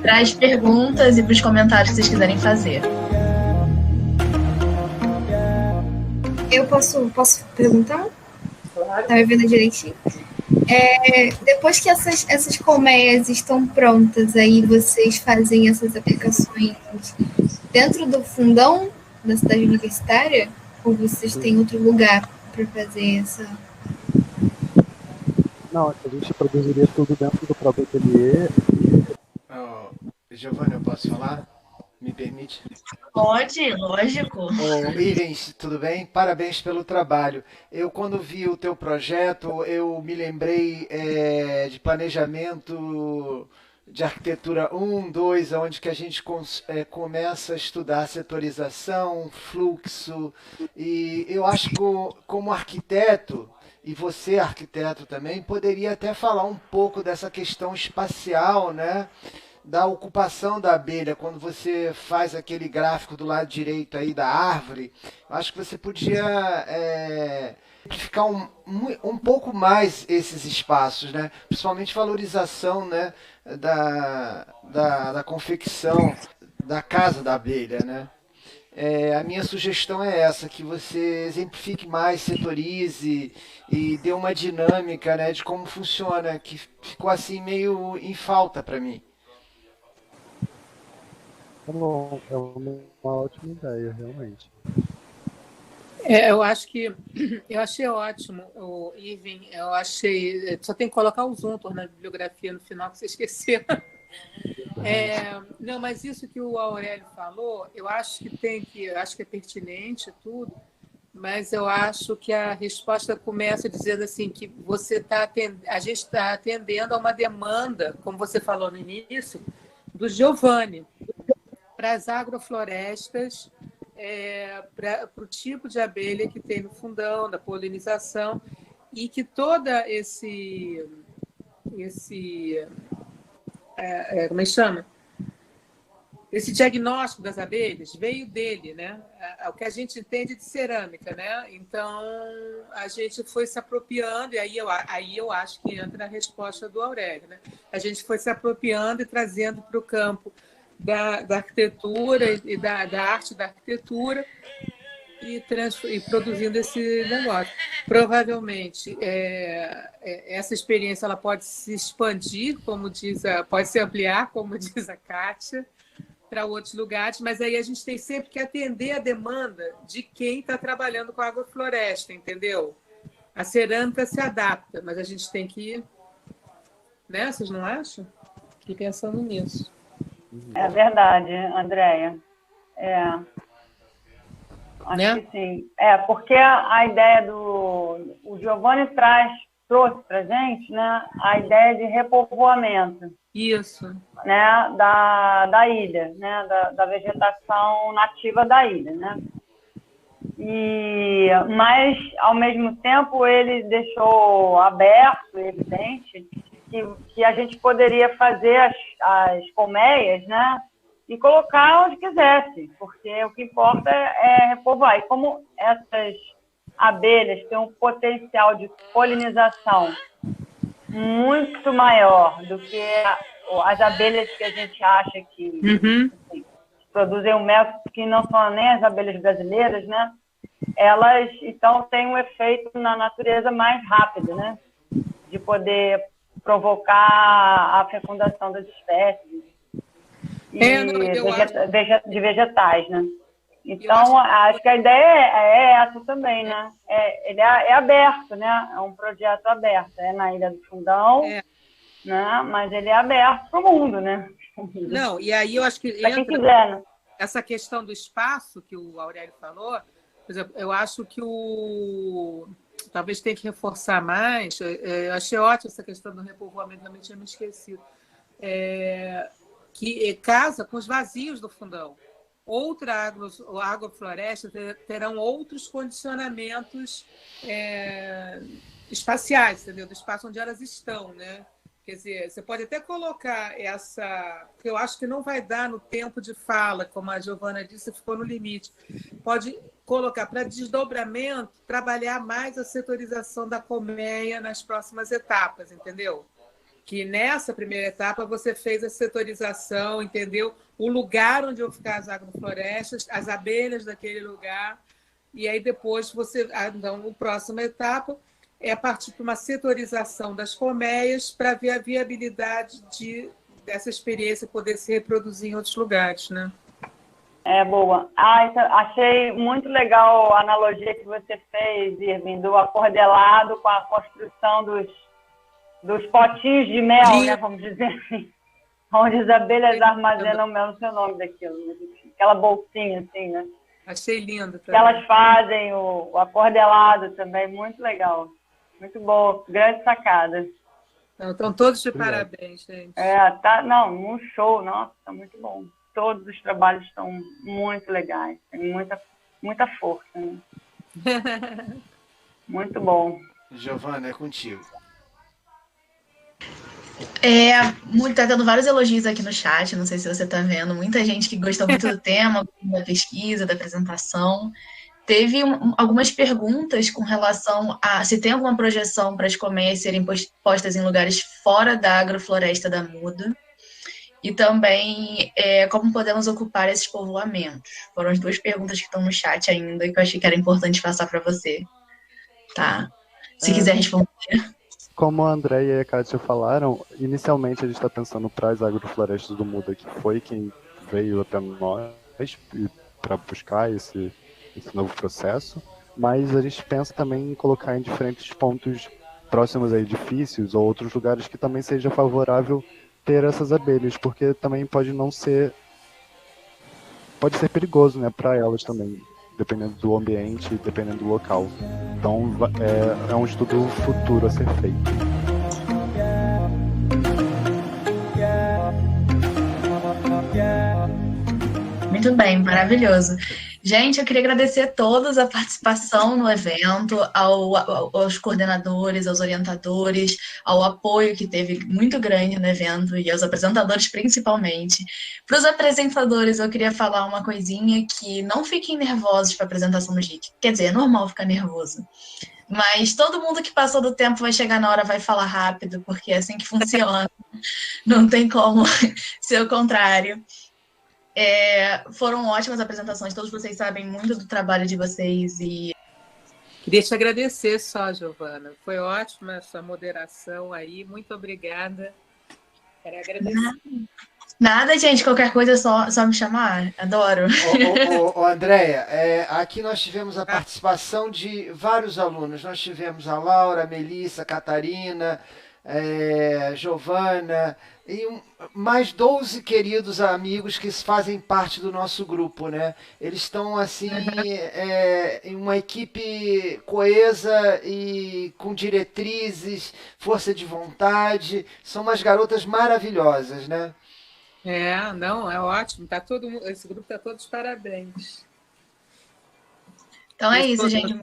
para as perguntas e para os comentários que vocês quiserem fazer. Eu posso perguntar? Tá me vendo direitinho? Depois que essas colmeias estão prontas, aí vocês fazem essas aplicações dentro do fundão da cidade universitária? Ou vocês têm outro lugar para fazer essa... Não, a gente produziria tudo dentro do próprio ateliê. Giovanni, eu posso falar? Me permite? Pode, lógico. Ivens, tudo bem? Parabéns pelo trabalho. Eu, quando vi o teu projeto, eu me lembrei de planejamento de arquitetura 1, 2, onde que a gente começa a estudar setorização, fluxo, e eu acho que como arquiteto, e você arquiteto também, poderia até falar um pouco dessa questão espacial, né? Da ocupação da abelha, quando você faz aquele gráfico do lado direito aí da árvore, acho que você podia simplificar um pouco mais esses espaços, né? Principalmente valorização, né? da confecção da casa da abelha, né? A minha sugestão é essa, que você exemplifique mais, setorize e dê uma dinâmica, né, de como funciona, que ficou assim meio em falta para mim. Tá bom, é uma ótima ideia, realmente. Eu achei ótimo, Iven, eu achei, só tem que colocar o zoom na bibliografia no final, que você esqueceu. Não, mas isso que o Aurélio falou, eu acho que é pertinente tudo, mas eu acho que a resposta começa dizendo assim que a gente está atendendo a uma demanda, como você falou no início, do Giovanni, para as agroflorestas, para o tipo de abelha que tem no fundão, da polinização, e que toda esse como é que chama? Esse diagnóstico das abelhas veio dele, né? O que a gente entende de cerâmica, né? Então, a gente foi se apropriando, e aí eu acho que entra a resposta do Aurélio, né? A gente foi se apropriando e trazendo para o campo da arquitetura e da arte da arquitetura, e produzindo esse negócio. Provavelmente, essa experiência ela pode se expandir, pode se ampliar, como diz a Kátia, para outros lugares, mas aí a gente tem sempre que atender a demanda de quem está trabalhando com a agrofloresta, entendeu? A cerâmica se adapta, mas a gente tem que... Né? Vocês não acham? Fiquei pensando nisso. É verdade, Andréia. Acho né? que sim. Porque a ideia o Giovanni trouxe para a gente, né, a ideia de repovoamento. Isso. Né, da ilha, né, da vegetação nativa da ilha, né? Mas, ao mesmo tempo, ele deixou aberto, evidente, que a gente poderia fazer as colmeias, né, e colocar onde quisesse, porque o que importa é repovoar. E como essas abelhas têm um potencial de polinização muito maior do que as abelhas que a gente acha que assim, produzem um mel, que não são nem as abelhas brasileiras, né? Elas, então, têm um efeito na natureza mais rápido, né? De poder provocar a fecundação das espécies de vegetais, né? Então, acho que a ideia é essa também, né? Ele é aberto, né? É um projeto aberto. É na Ilha do Fundão, né? Mas ele é aberto para o mundo, né? Não, e aí eu acho que entra quem quiser, né? Essa questão do espaço que o Aurélio falou, por exemplo, eu acho que talvez tenha que reforçar mais. Eu achei ótima essa questão do repovoamento, realmente tinha me esquecido. Que casa com os vazios do fundão. Outra agrofloresta terão outros condicionamentos espaciais, entendeu? Do espaço onde elas estão, né? Quer dizer, você pode até colocar porque eu acho que não vai dar no tempo de fala, como a Giovana disse, ficou no limite. Pode colocar para desdobramento, trabalhar mais a setorização da colmeia nas próximas etapas, entendeu? Que nessa primeira etapa você fez a setorização, entendeu? O lugar onde vão ficar as agroflorestas, as abelhas daquele lugar, e aí depois então, a próxima etapa é partir para uma setorização das colmeias para ver a viabilidade dessa experiência poder se reproduzir em outros lugares, né? Boa. Achei muito legal a analogia que você fez, Irving, do acordelado com a construção dos potinhos de mel, né, vamos dizer assim, onde as abelhas armazenam mel, não sei o nome daquilo, né? Aquela bolsinha assim, né? Achei lindo. Que elas fazem o acordelado também, muito legal. Muito bom, grande sacada. Estão todos de parabéns, gente. Um show, nossa, tá muito bom. Todos os trabalhos estão muito legais, tem muita força, né? Muito bom. Giovana, é contigo. Tá tendo vários elogios aqui no chat, não sei se você está vendo, muita gente que gostou muito do tema, da pesquisa, da apresentação. Teve algumas perguntas com relação a se tem alguma projeção para as colmeias serem postas em lugares fora da agrofloresta da Muda, e também como podemos ocupar esses povoamentos. Foram as duas perguntas que estão no chat ainda, que eu achei que era importante passar para você. Tá? Se quiser responder. Como a Andréia e a Kátia falaram, inicialmente a gente está pensando para as agroflorestas do Muda, que foi quem veio até nós para buscar esse novo processo, mas a gente pensa também em colocar em diferentes pontos próximos a edifícios ou outros lugares que também seja favorável ter essas abelhas, porque também pode ser perigoso, né, para elas também, dependendo do ambiente, dependendo do local. Então é um estudo futuro a ser feito. Muito bem, maravilhoso. Gente, eu queria agradecer a todos a participação no evento, aos coordenadores, aos orientadores, ao apoio que teve muito grande no evento e aos apresentadores principalmente. Para os apresentadores, eu queria falar uma coisinha, que não fiquem nervosos para a apresentação do GIC. Quer dizer, é normal ficar nervoso. Mas todo mundo que passou do tempo vai chegar na hora, vai falar rápido, porque é assim que funciona. Não tem como ser o contrário. Foram ótimas apresentações, todos vocês sabem muito do trabalho de vocês e... Queria te agradecer só, Giovana. Foi ótima essa moderação aí, muito obrigada. Quero agradecer. Nada, gente, qualquer coisa é só me chamar, adoro. Andréia, aqui nós tivemos a participação de vários alunos. Nós tivemos a Laura, a Melissa, a Catarina, Giovana e mais 12 queridos amigos que fazem parte do nosso grupo, né? Eles estão assim em uma equipe coesa e com diretrizes, força de vontade. São umas garotas maravilhosas, né? Não, é ótimo. Esse grupo está todo de parabéns. Então é isso, gente.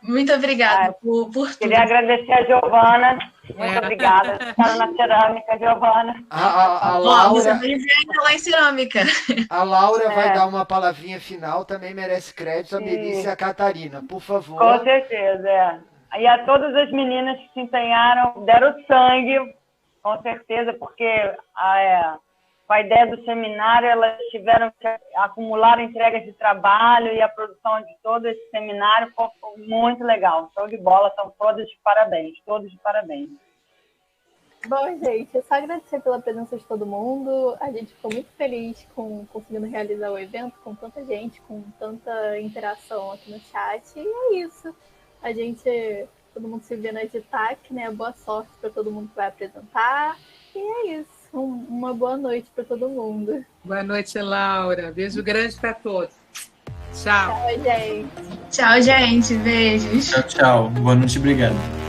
Muito obrigada por tudo. Queria agradecer a Giovana. Muito obrigada. Ficaram na cerâmica, Giovana. A Laura... Você vai lá em cerâmica. A Laura vai dar uma palavrinha final, também merece crédito. A Melissa e a Catarina, por favor. Com certeza, E a todas as meninas que se empenharam, deram sangue, com certeza, porque com a ideia do seminário, elas tiveram que acumular entregas de trabalho e a produção de todo esse seminário foi muito legal. Show de bola, são todos de parabéns. Bom, gente, é só agradecer pela presença de todo mundo. A gente ficou muito feliz com conseguindo realizar o evento com tanta gente, com tanta interação aqui no chat. E é isso. Todo mundo se vê na DITAC, né? Boa sorte para todo mundo que vai apresentar. E é isso. Uma boa noite para todo mundo. Boa noite, Laura. Beijo grande para todos. Tchau. Tchau, gente. Tchau, gente. Beijos. Tchau. Boa noite, obrigado.